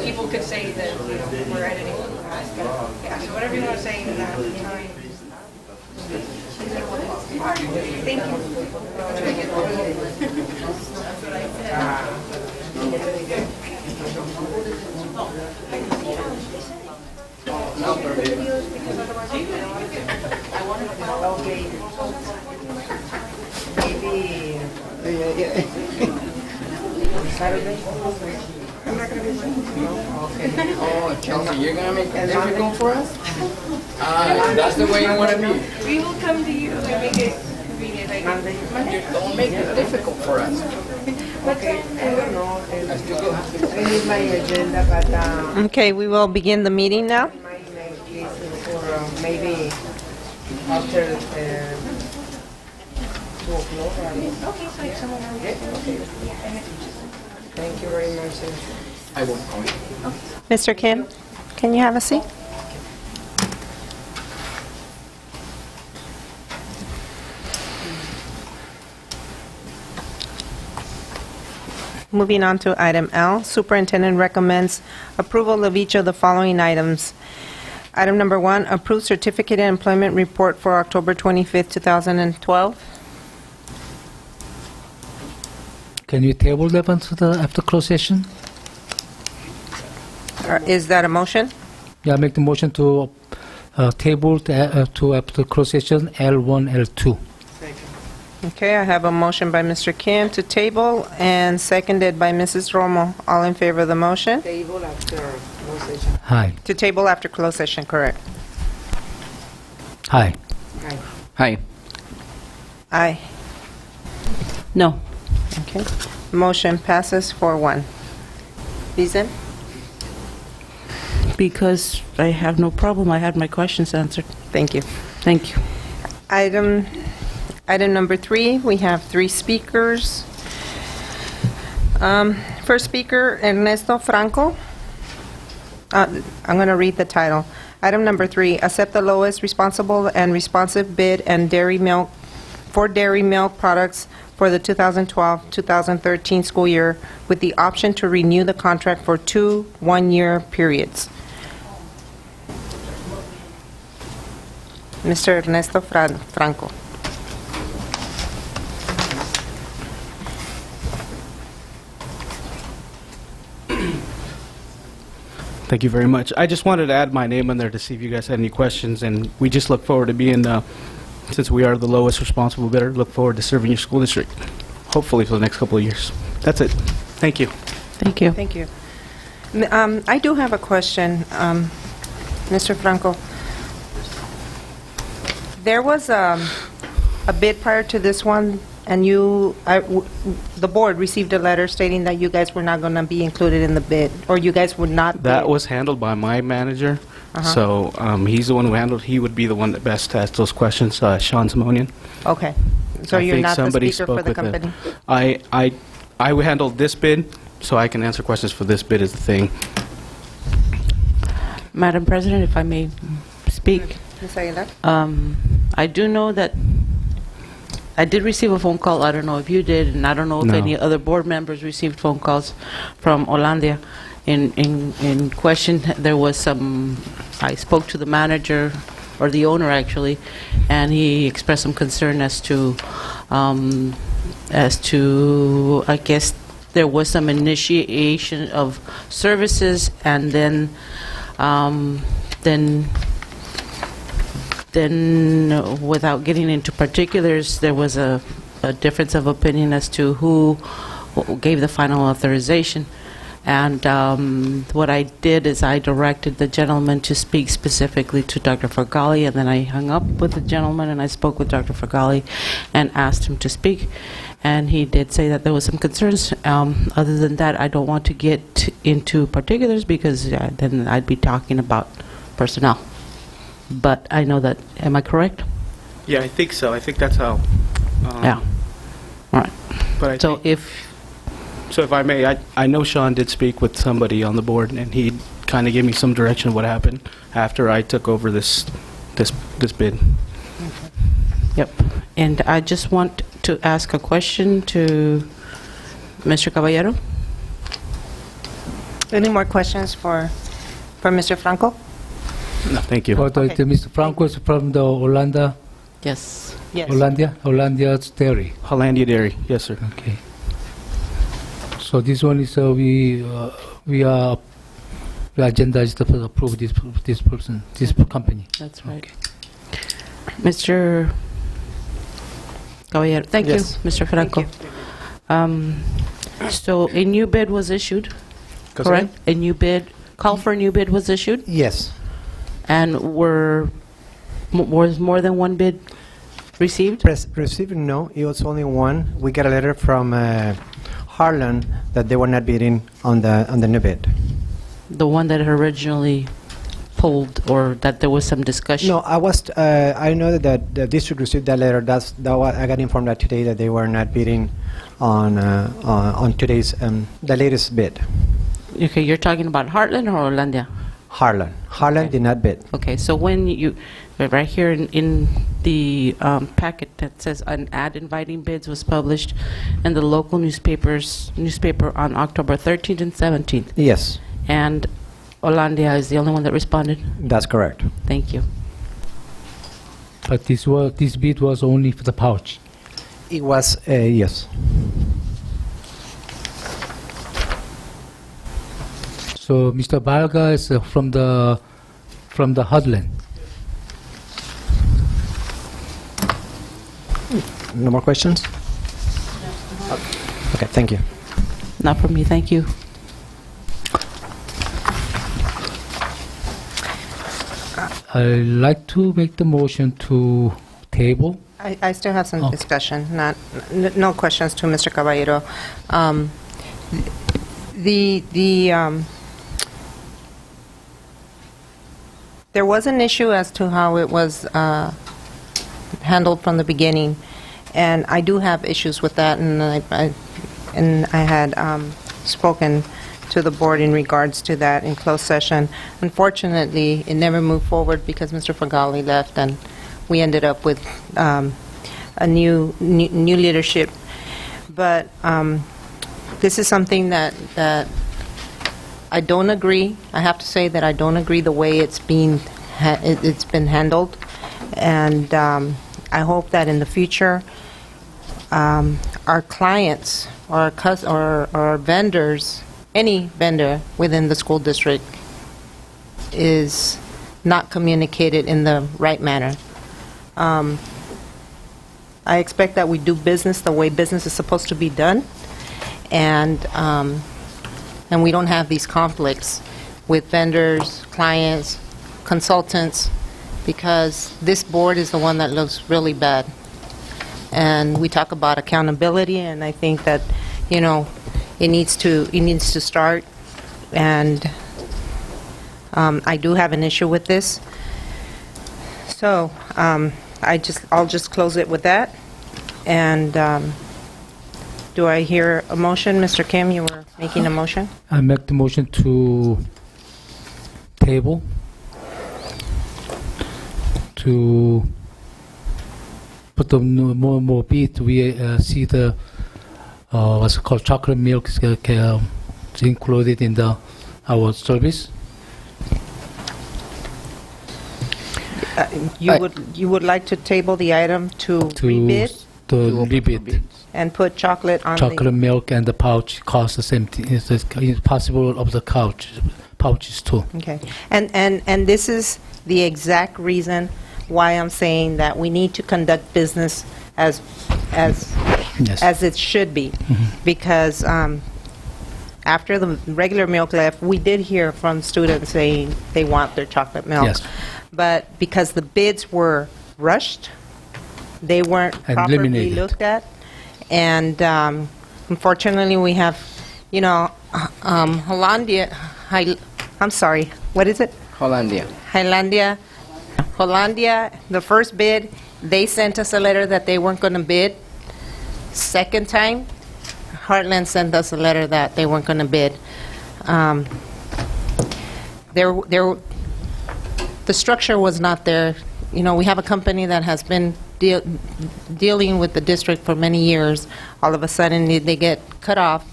people could say that we're editing. Yeah, so whatever you want to say in that time. Thank you. Oh, Chelsea, you're gonna make it difficult for us? That's the way you wanna be. We will come to you and make it convenient. Monday? Don't make it difficult for us. Okay, we will begin the meeting now. Maybe after 2 o'clock. Thank you very much. I won't call you. Mr. Kim, can you have a seat? Moving on to item L, Superintendent recommends approval of each of the following items. Item number 1, approved certificate and employment report for October 25th, 2012. Can you table that until the after closed session? Is that a motion? Yeah, make the motion to table to after closed session L1, L2. Okay, I have a motion by Mr. Kim to table and seconded by Mrs. Romo. All in favor of the motion? Table after closed session. Hi. To table after closed session, correct. Hi. Hi. Aye. No. Okay. Motion passes 4-1. Reason? Because I have no problem. I had my questions answered. Thank you. Thank you. Item number 3, we have 3 speakers. First speaker, Ernesto Franco. I'm going to read the title. Item number 3, accept the lowest responsible and responsive bid and dairy milk for dairy milk products for the 2012-2013 school year with the option to renew the contract for 2 one-year periods. Mr. Ernesto Franco. Thank you very much. I just wanted to add my name in there to see if you guys had any questions, and we just look forward to being, since we are the lowest responsible bidder, look forward to serving your school district, hopefully for the next couple of years. That's it. Thank you. Thank you. Thank you. I do have a question, Mr. Franco. There was a bid prior to this one, and the board received a letter stating that you guys were not going to be included in the bid, or you guys would not That bid. was handled by my manager, Uh-huh. so he's the one who handled. He would be the one that best to ask those questions. Sean Simonian. Okay. So I you're think not the somebody speaker for spoke the with company? I handled this bid, so I can answer questions for this bid is the thing. Madam President, if I may speak. Ms. Aguilar? I do know that I did receive a phone call. I don't know if you did, and I don't know if No. any other board members received phone calls from Hollandia. In question, there was some, I spoke to the manager, or the owner actually, and he expressed some concern as to, I guess, there was some initiation of services, and then without getting into particulars, there was a difference of opinion as to who gave the final authorization. And what I did is I directed the gentleman to speak specifically to Dr. Fargali, and then I hung up with the gentleman and I spoke with Dr. Fargali and asked him to speak. And he did say that there was some concerns. Other than that, I don't want to get into particulars because then I'd be talking about personnel. But I know that, am I correct? Yeah, I think so. I think that's how. Yeah. All right. But so if I may, I know Sean did speak with somebody on the board, and he kind of gave me some direction of what happened after I took over this bid. Yep. And I just want to ask a question to Mr. Caballero. Any more questions for Mr. Franco? Thank you. But Okay. Mr. Franco is from the Hollandia, Yes. Yes. Hollandia Dairy. Hollandia Dairy. Yes, sir. Okay. So this one is we agendized to approve this person, this company. That's right. Mr. Caballero, thank Yes. you, Mr. Franco. So a new bid was issued, correct? A new bid, call for a new bid was issued, Yes. and was more than one bid received? Received, no, it was only one. We got a letter from Harlan that they were not bidding on the new bid. The one that had originally pulled, or that there was some discussion? No, I know that the district received that letter. I got informed that today that they were not bidding on today's the latest bid. Okay, you're talking about Heartland or Hollandia? Harlan. Harlan did not bid. Okay, so when you, right here in the packet that says an ad inviting bids was published in the local newspaper on October 13th and 17th. Yes, And Hollandia is the only one that responded? that's correct. Thank you. But this bid was only for the pouch. It was, yes. So Mr. Balga is from the Hudland. No more questions? Okay, thank you. Not from me, thank you. I'd like to make the motion to table. I still have some discussion, no questions to Mr. Caballero. There was an issue as to how it was handled from the beginning, and I do have issues with that, and I had spoken to the board in regards to that in closed session. Unfortunately, it never moved forward because Mr. Fagali left, and we ended up with a new leadership. But this is something that I don't agree. I have to say that I don't agree the way it's been handled, and I hope that in the future our clients or our vendors, any vendor within the school district, is not communicated in the right manner. I expect that we do business the way business is supposed to be done, and we don't have these conflicts with vendors, clients, consultants, because this board is the one that looks really bad. And we talk about accountability, and I think that, it needs to start, and I do have an issue with this. So I'll just close it with that. And do I hear a motion? Mr. Kim, you were making a motion? I make the motion to table, to put the more bid. We see the what's it called, chocolate milk is included in our service. You would like to table the item to rebid To rebid. and put chocolate on Chocolate milk and the pouch cost the same thing. It's possible of the pouches too. Okay. And this is the exact reason why I'm saying that we need to conduct business as it should be. Because after the regular milk left, we did hear from students saying they want their chocolate milk. Yes. But because the bids were rushed, they weren't And properly eliminated. looked at. And unfortunately, we have, Hollandia, I'm sorry, what is it? Hollandia. Hollandia, the first bid, they sent us a letter that they weren't going to bid. Second time, Heartland sent us a letter that they weren't going to bid. The structure was not there. We have a company that has been dealing with the district for many years. All of a sudden, they get cut off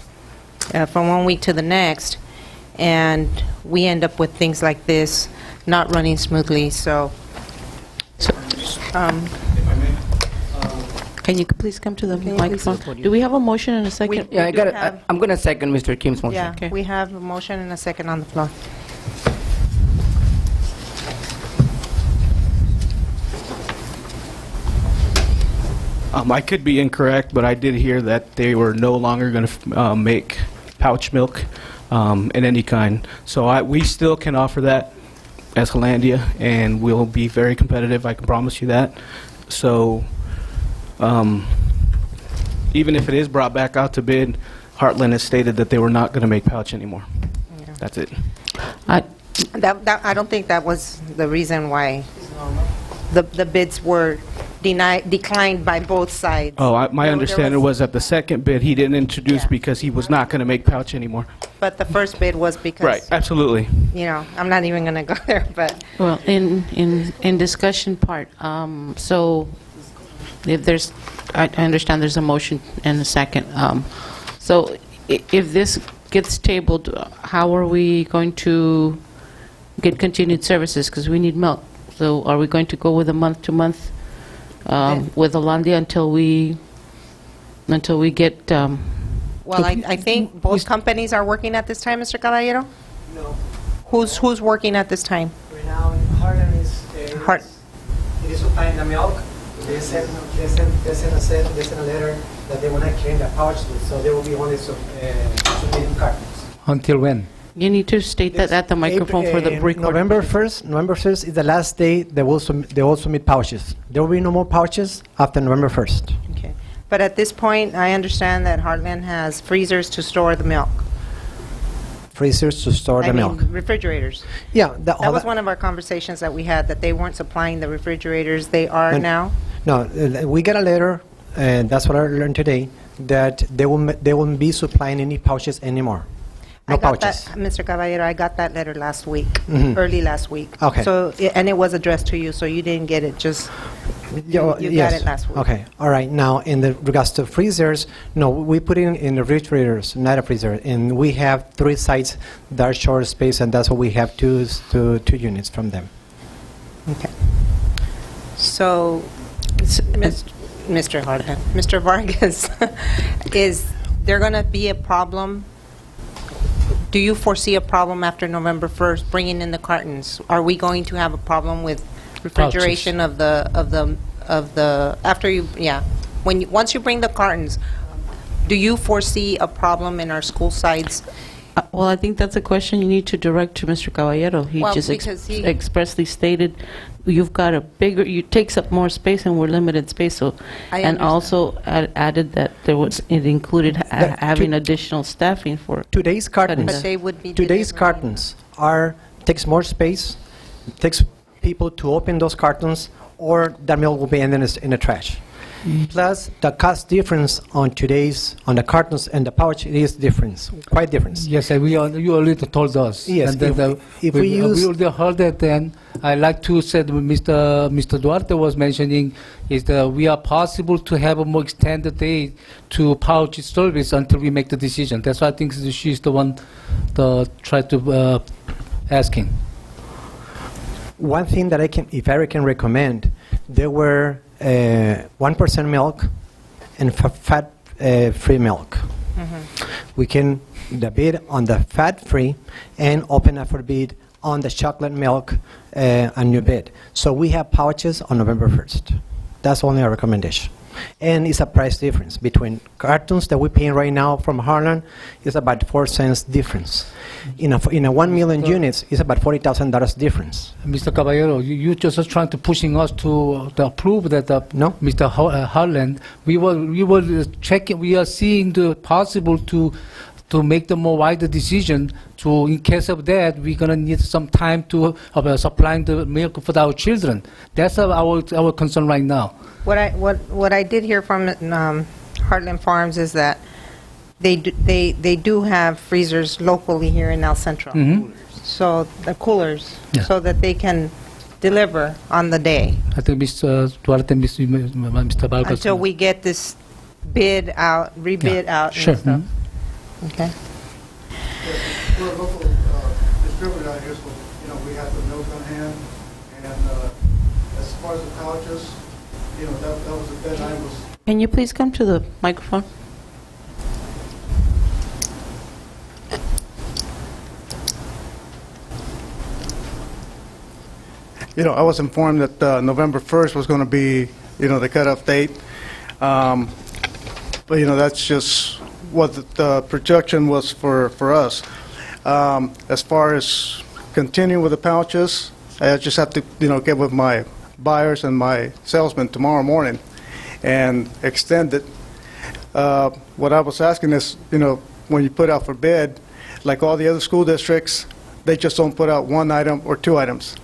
from one week to the next, and we end up with things like this. not running smoothly, so. Can you please come to the Can you microphone? please- Do we have a motion and a second? Yeah, I do got it. have- I'm going to second Mr. Kim's motion. Yeah, Okay. we have a motion and a second on the floor. I could be incorrect, but I did hear that they were no longer going to make pouch milk in any kind. So we still can offer that as Hollandia, and we'll be very competitive, I can promise you that. So even if it is brought back out to bid, Heartland has stated that they were not going to make pouch anymore. That's it. I don't think that was the reason why the bids were declined by both sides. Oh, my There understanding was that the second bid he didn't introduce Yeah. because he was not going to make pouch anymore. But the first bid was because. Right, absolutely. You know, I'm not even going to go there, but. Well, in discussion part, so if there's, I understand there's a motion and a second. So if this gets tabled, how are we going to get continued services? Because we need milk. So are we going to go with a month-to-month with Hollandia until we get, Well, I think both companies are working at this time, Mr. Caballero? No. Who's working at this time? Right now, Harlan is, Hart- it is supplying the milk. They sent a letter that they will not carry the pouches, so they will be only submitting cartons. Until when? you need to state that at the microphone for the recording. November 1st is the last day they will submit pouches. There will be no more pouches after November 1st. Okay. But at this point, I understand that Heartland has freezers to store the milk. Freezers to store the milk. Refrigerators. Yeah. That was one of our conversations that we had, that they weren't supplying the refrigerators. They are now. No, we got a letter, and that's what I learned today, that they won't be supplying any pouches anymore. No I got pouches. that, Mr. Caballero, I got that letter last week, Mhm. early last week. Okay. So, and it was addressed to you, so you didn't get it, just, you got Yes. it last week. Okay, all right. Now, in the regards to freezers, no, we put it in the refrigerators, not a freezer. And we have 3 sites that are short space, and that's what we have two units from them. Okay. So, Mr. Harden, Mr. Vargas, is there going to be a problem? Do you foresee a problem after November 1st bringing in the cartons? Are we going to have a problem with refrigeration of the after you, yeah, once you bring the cartons, do you foresee a problem in our school sites? Well, I think that's a question you need to direct to Mr. Caballero. He Well, just because he- expressly stated, you've got a bigger, you takes up more space and we're limited space, so, I and understand. also added that it included having additional staffing for. Today's cartons. But they would be Today's delivering. cartons takes more space, takes people to open those cartons, or that milk will be ended in the trash. Plus, the cost difference on the cartons and the pouch, it is quite different. Yes, and you already told us. Yes, And then if we use- we already heard that. Then I like to say that Mr. Duarte was mentioning is that we are possible to have a more extended day to pouch service until we make the decision. That's why I think she's the one to try to asking. One thing that if I can recommend, there were 1% milk and fat-free milk. We can bid on the fat-free and open up for bid on the chocolate milk, a new bid. So we have pouches on November 1st. That's only a recommendation. And it's a price difference between cartons that we're paying right now from Harlan is about 4 cents difference. In a 1 million units, it's about $40,000 difference. Mr. Caballero, you just trying to pushing us to approve that. No. Mr. Harland, we were checking. We are seeing the possible to make the more wider decision. To in case of that, we're gonna need some time to supplying the milk for our children. That's our concern right now. What I did hear from Heartland Farms is that they do have freezers locally here in El Centro. Mhm. So the coolers, Yeah. so that they can deliver on the day I think Mr. Duarte, Mr. Vargas. until we get this bid out, rebid out Sure. and stuff. Mhm. Okay. We're a local distributor out here, so, we have the milk on hand. in. And as far as the pouches, that was the bed I was. Can you please come to the microphone? I was informed that November 1st was going to be, the cutoff date. But, that's just what the projection was for us. As far as continuing with the pouches, I just have to, get with my buyers and my salesman tomorrow morning and extend it. What I was asking is, when you put out for bid, like all the other school districts, they just don't put out one item or two items.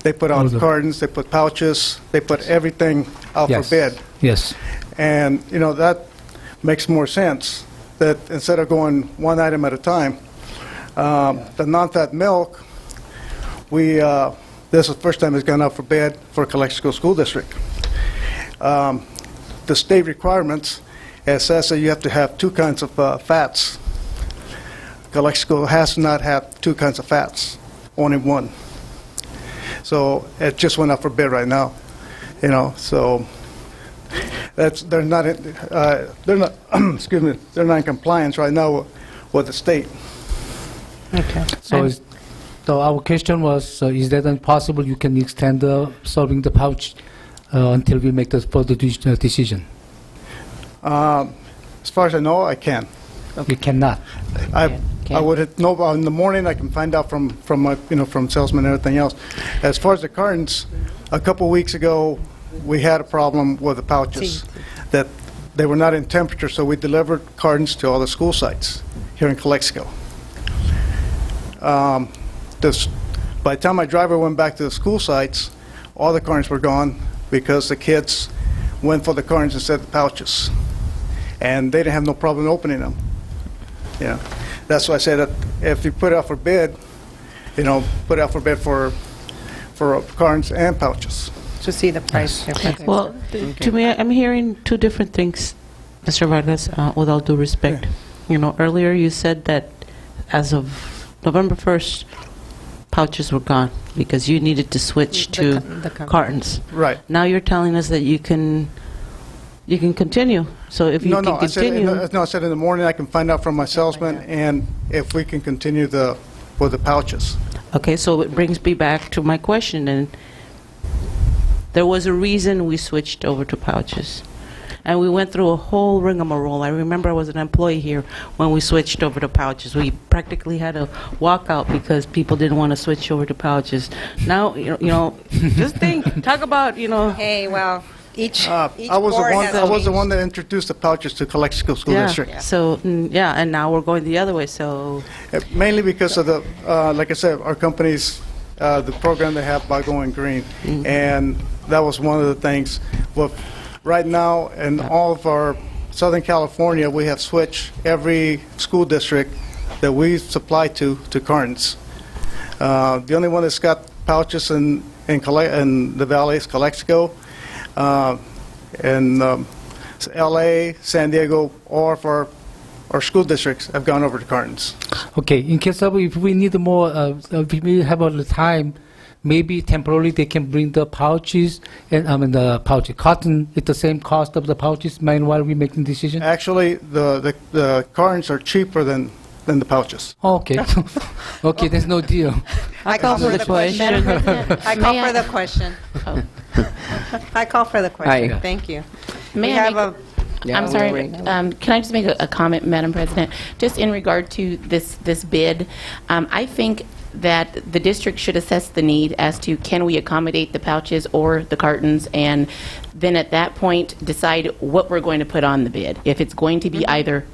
They put out cartons, they put pouches, they put everything out for bid. Yes. And, that makes more sense, that instead of going one item at a time, the non-fat milk, this is the first time it's gone out for bid for Calexico School District. The state requirements, it says that you have to have two kinds of fats. Calexico has not had two kinds of fats, only one. So it just went up for bid right now, so they're not excuse me, they're not in compliance right now with the state. Okay. So our question was, is that possible you can extend serving the pouch until we make the further decision? As far as I know, I can. You cannot. I would know in the morning. I can find out from my from salesmen and everything else. As far as the cartons, a couple weeks ago we had a problem with the pouches that they were not in temperature, so we delivered cartons to all the school sites here in Calexico. By the time my driver went back to the school sites, all the cartons were gone because the kids went for the cartons instead of the pouches, and they didn't have no problem opening them. That's why I say that if you put it out for bid, put it out for bid for cartons and pouches. To see the price difference. Well, to me, I'm hearing two different things, Mr. Vargas, with all due respect. Earlier you said that as of November 1st, pouches were gone because you needed to switch to cartons. Right. Now you're telling us that you can continue. So if you can continue... I said in the morning I can find out from my salesman and if we can continue with the pouches. Okay, so it brings me back to my question, and there was a reason we switched over to pouches. And we went through a whole rigmarole. I remember I was an employee here when we switched over to pouches. We practically had a walkout because people didn't want to switch over to pouches. Now, just talk about, Hey, well, each I was the one that introduced the pouches to Calexico School District. Yeah. So, and now we're going the other way, so... Mainly because of the, like I said, our company's, the program they have by going green. Mm-hmm. And that was one of the things. Right now, in all of our Southern California, we have switched every school district that we supply to cartons. The only one that's got pouches in the valley is Calexico. And LA, San Diego, all of our school districts have gone over to cartons. Okay, in case of if we need more, if we have all the time, maybe temporarily they can bring the pouches and the pouch cotton at the same cost of the pouches. Meanwhile, we making decision. Actually, the cartons are cheaper than the pouches. Okay, okay, there's no deal. I call for the question. I call for the question. I call for the question. Hi. Thank you. May I make I'm sorry. Can I just make a comment, Madam President? Just in regard to this bid, I think that the district should assess the need as to can we accommodate the pouches or the cartons, and then at that point decide what we're going to put on the bid. If it's going to be either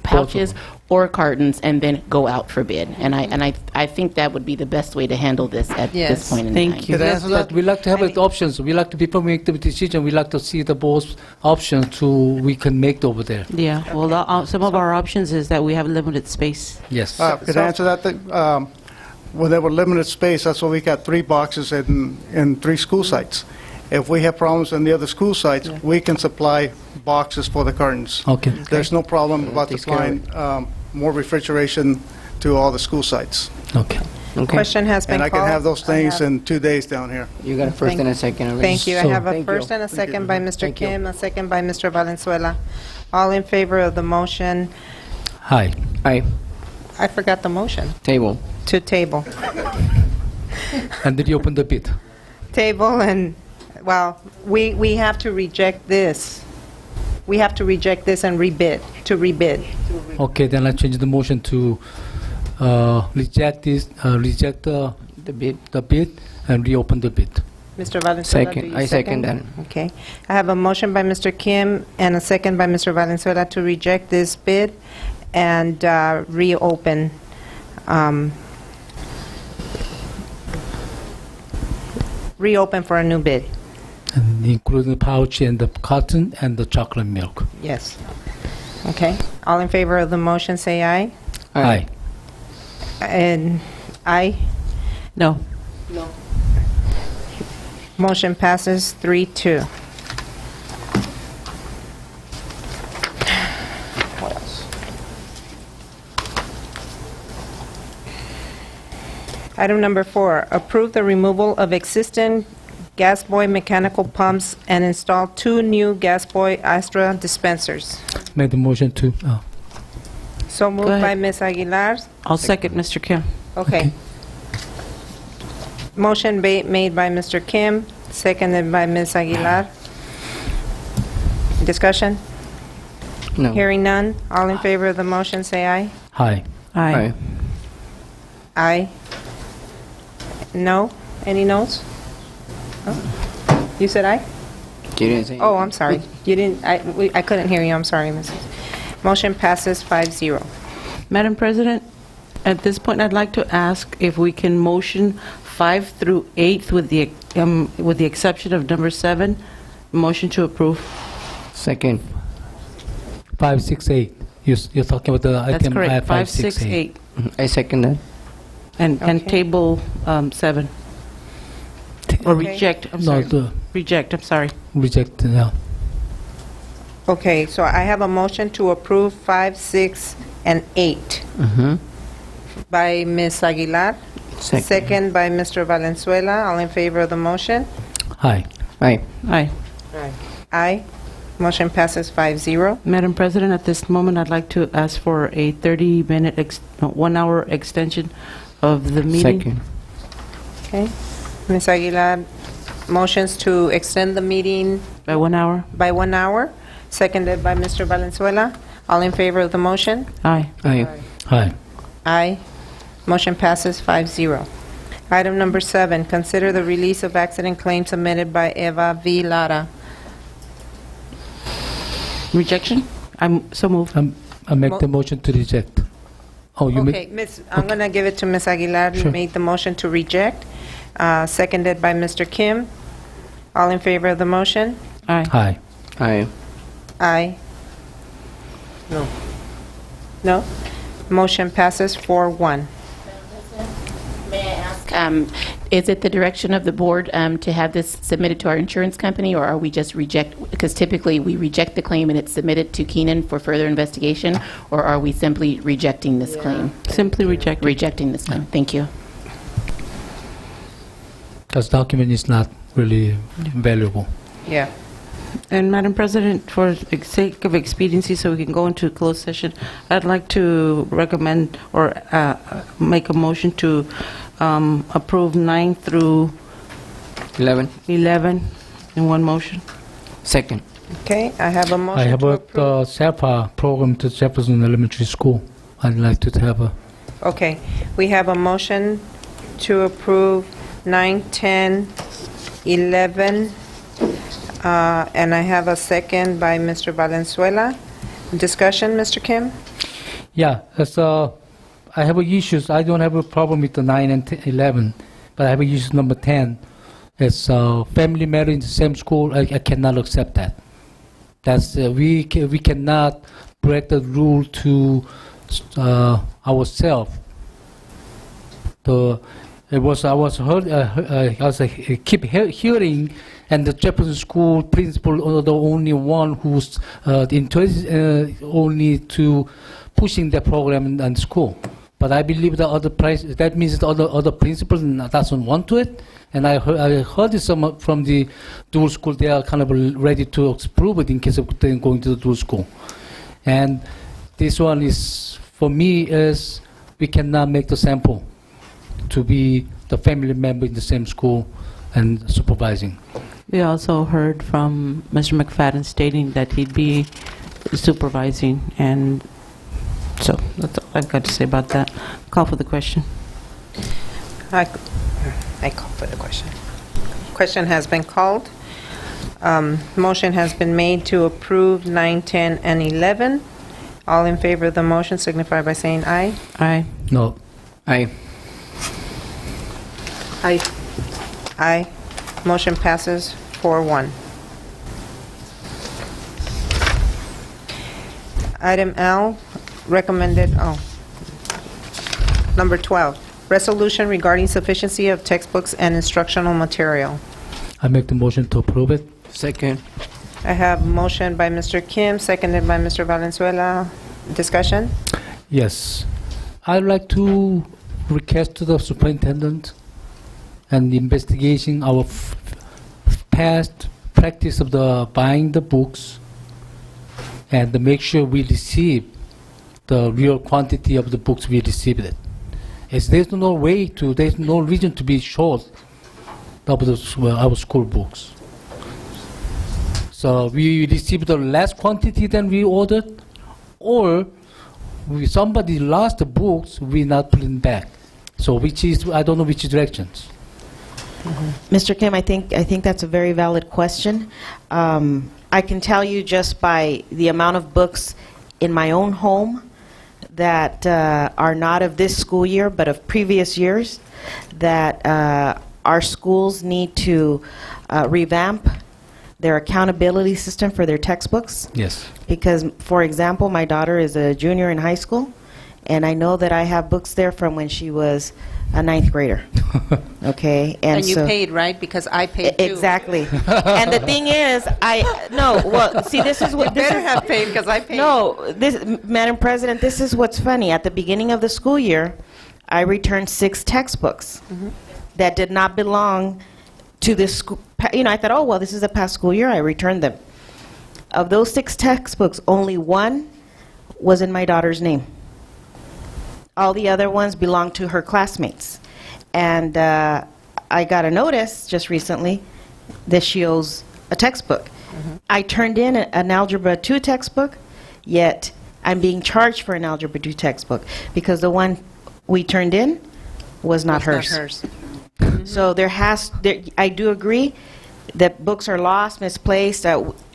pouches or cartons, and then go out for bid. And I think that would be the best way to handle this at this point in time. Thank you. Yes, but we like to have the options. We like to, before we make the decision, we like to see the both options we can make over there. Yeah, well, some of our options is that we have limited space. Yes. Could I answer that thing? When they were limited space, that's why we got 3 boxes in 3 school sites. If we have problems in the other school sites, we can supply boxes for the cartons. Okay. There's no problem about supplying more refrigeration to all the school sites. Okay. Okay. Question has been And called. I can have those I things have- in 2 days down here. You got a first and a second already. Thank you. I So- have a Thank you. first and a second by Mr. Thank you. Kim, a second by Mr. Valenzuela. All in favor of the motion? Aye. Aye. I forgot the motion. Table. To table. And reopen the bid. Table and, well, we have to reject this. We have to reject this and rebid, to rebid. Okay, then I change the motion to reject this, reject The bid. the bid and reopen the bid. Mr. Valenzuela, do Second. you I second that. Okay. I have a motion by Mr. Kim and a second by Mr. Valenzuela to reject this bid and reopen. Reopen for a new bid. And including the pouch and the cotton and the chocolate milk. Yes. Okay. All in favor of the motion, say aye. Aye. And aye. No. Motion passes 3-2. What else? Item number 4, approve the removal of existing Gas Boy mechanical pumps and install 2 new Gas Boy Astra dispensers. Made the motion to, So moved ahead. by Ms. Aguilar. I'll second Mr. Kim. Okay. Motion made by Mr. Kim, seconded by Ms. Aguilar. Discussion? No. Hearing none. All in favor of the motion, say aye. aye. Aye. Aye. No? Any noes? Oh. You said aye? You didn't say. Oh, I'm sorry. You didn't, I couldn't hear you. I'm sorry, Mrs. Motion passes 5-0. Madam President, at this point, I'd like to ask if we can motion 5 through 8 with the exception of number 7. Motion to approve. Second. 5, 6, 8. You're talking about the That's item correct. 5, 6, 8. I second that. And Okay. table 7. Or Okay. reject, I'm No, sorry. the Reject, I'm sorry. reject, yeah. Okay, so I have a motion to approve 5, 6, and 8 Mm-hmm. by Ms. Aguilar. Second. Second by Mr. Valenzuela. All in favor of the motion? Aye. Aye. Aye. Aye. Motion passes 5-0. Madam President, at this moment, I'd like to ask for a 30-minute, 1-hour extension of the meeting. Second. Okay. Ms. Aguilar motions to extend the meeting By 1 hour? by 1 hour, seconded by Mr. Valenzuela. All in favor of the motion? Aye. Aye. Aye. Aye. Motion passes 5-0. Item number 7, consider the release of accident claim submitted by Eva V. Lara. Rejection? I'm so moved. I make the motion to reject. Oh, you Okay, make, Miss, I'm going to give it to Ms. Aguilar, who Sure. made the motion to reject, seconded by Mr. Kim. All in favor of the motion? Aye. aye. Aye. Aye. No. No? Motion passes 4-1. May I ask, is it the direction of the board to have this submitted to our insurance company, or are we just reject, because typically we reject the claim and it's submitted to Keenan for further investigation, or are we simply rejecting this claim? Simply reject. Rejecting this claim, thank you. Because document is not really valuable. Yeah. And Madam President, for the sake of expediency, so we can go into closed session, I'd like to recommend or make a motion to approve 9 through 11. 11 in one motion. Second. Okay, I have a I motion have to a approve. SAPA program to Jefferson Elementary School. I'd like to have a, Okay, we have a motion to approve 9, 10, 11, and I have a second by Mr. Valenzuela. Discussion, Mr. Kim? yeah, that's, I have issues. I don't have a problem with the 9 and 11, but I have issues number 10. It's family matter in the same school. I cannot accept that. That's we cannot break the rule to ourselves. I keep hearing, and the Japanese school principal are the only one who's interested only to pushing the program in school. But I believe the other price, that means the other principals doesn't want to it. And I heard it from the dual school, they are kind of ready to approve it in case of them going to the dual school. And this one is, for me, is we cannot make the sample to be the family member in the same school and supervising. We also heard from Mr. McFadden stating that he'd be supervising, and so that's all I've got to say about that. Call for the question. I call for the question. Question has been called. Motion has been made to approve 9, 10, and 11. All in favor of the motion signify by saying aye. Aye. No. Aye. Aye. Aye. Motion passes 4-1. Item L, recommended, number 12, resolution regarding sufficiency of textbooks and instructional material. I make the motion to approve it. Second. I have motion by Mr. Kim, seconded by Mr. Valenzuela. Discussion? Yes. I'd like to request to the superintendent and the investigation our past practice of the buying the books and to make sure we receive the real quantity of the books we received it. There's no reason to be short of our school books. So we received the less quantity than we ordered, or somebody lost the books, we not putting back. So I don't know which directions. Mr. Kim, I think that's a very valid question. I can tell you just by the amount of books in my own home that are not of this school year but of previous years, that our schools need to revamp their accountability system for their textbooks. Yes. Because, for example, my daughter is a junior in high school, and I know that I have books there from when she was a ninth grader. Okay? And you so- paid, right? Because I paid too. Exactly. And the thing is, this is what... You better have paid because I paid. No, Madam President, this is what's funny. At the beginning of the school year, I returned 6 textbooks that did not belong to this school. I thought, oh, well, this is the past school year. I returned them. Of those 6 textbooks, only 1 was in my daughter's name. All the other ones belonged to her classmates. And I got a notice just recently that she owes a textbook. I turned in an Algebra 2 textbook, yet I'm being charged for an Algebra 2 textbook because the one we turned in was not hers. So I do agree that books are lost, misplaced,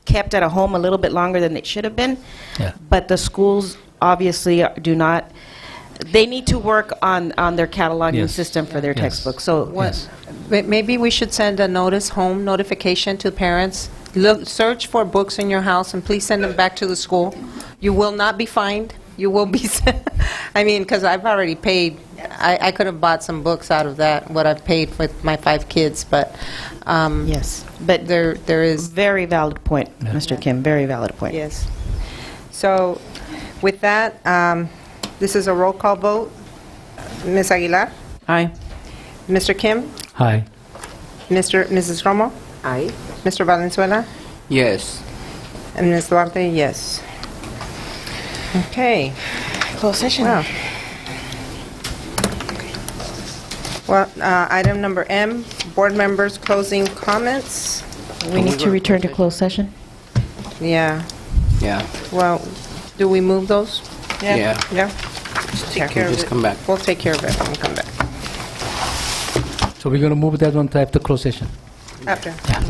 kept at a home a little bit longer than they should have been. Yeah. But the schools obviously do not. They need to work on their cataloging system for their textbooks. So Maybe we should send a notification to parents. Search for books in your house and please send them back to the school. You will not be fined. You will be, because I've already paid. I could have bought some books out of that, what I've paid for my 5 kids, but yes, but there is very valid point, Mr. Kim. Very valid point. Yes. So, with that, this is a roll call vote. Ms. Aguilar? Aye. Mr. Kim? Aye. Mrs. Romo? Aye. Mr. Valenzuela? Yes. And Ms. Duarte, yes. Okay. Closed session. Wow. Well, item number M, board members' closing comments. We need to return to closed session. Yeah. Yeah. Well, do we move those? Yeah. Yeah? Take care of it. Come back. We'll take care of it when we come back. So we're going to move that one to after closed session. After. Yeah.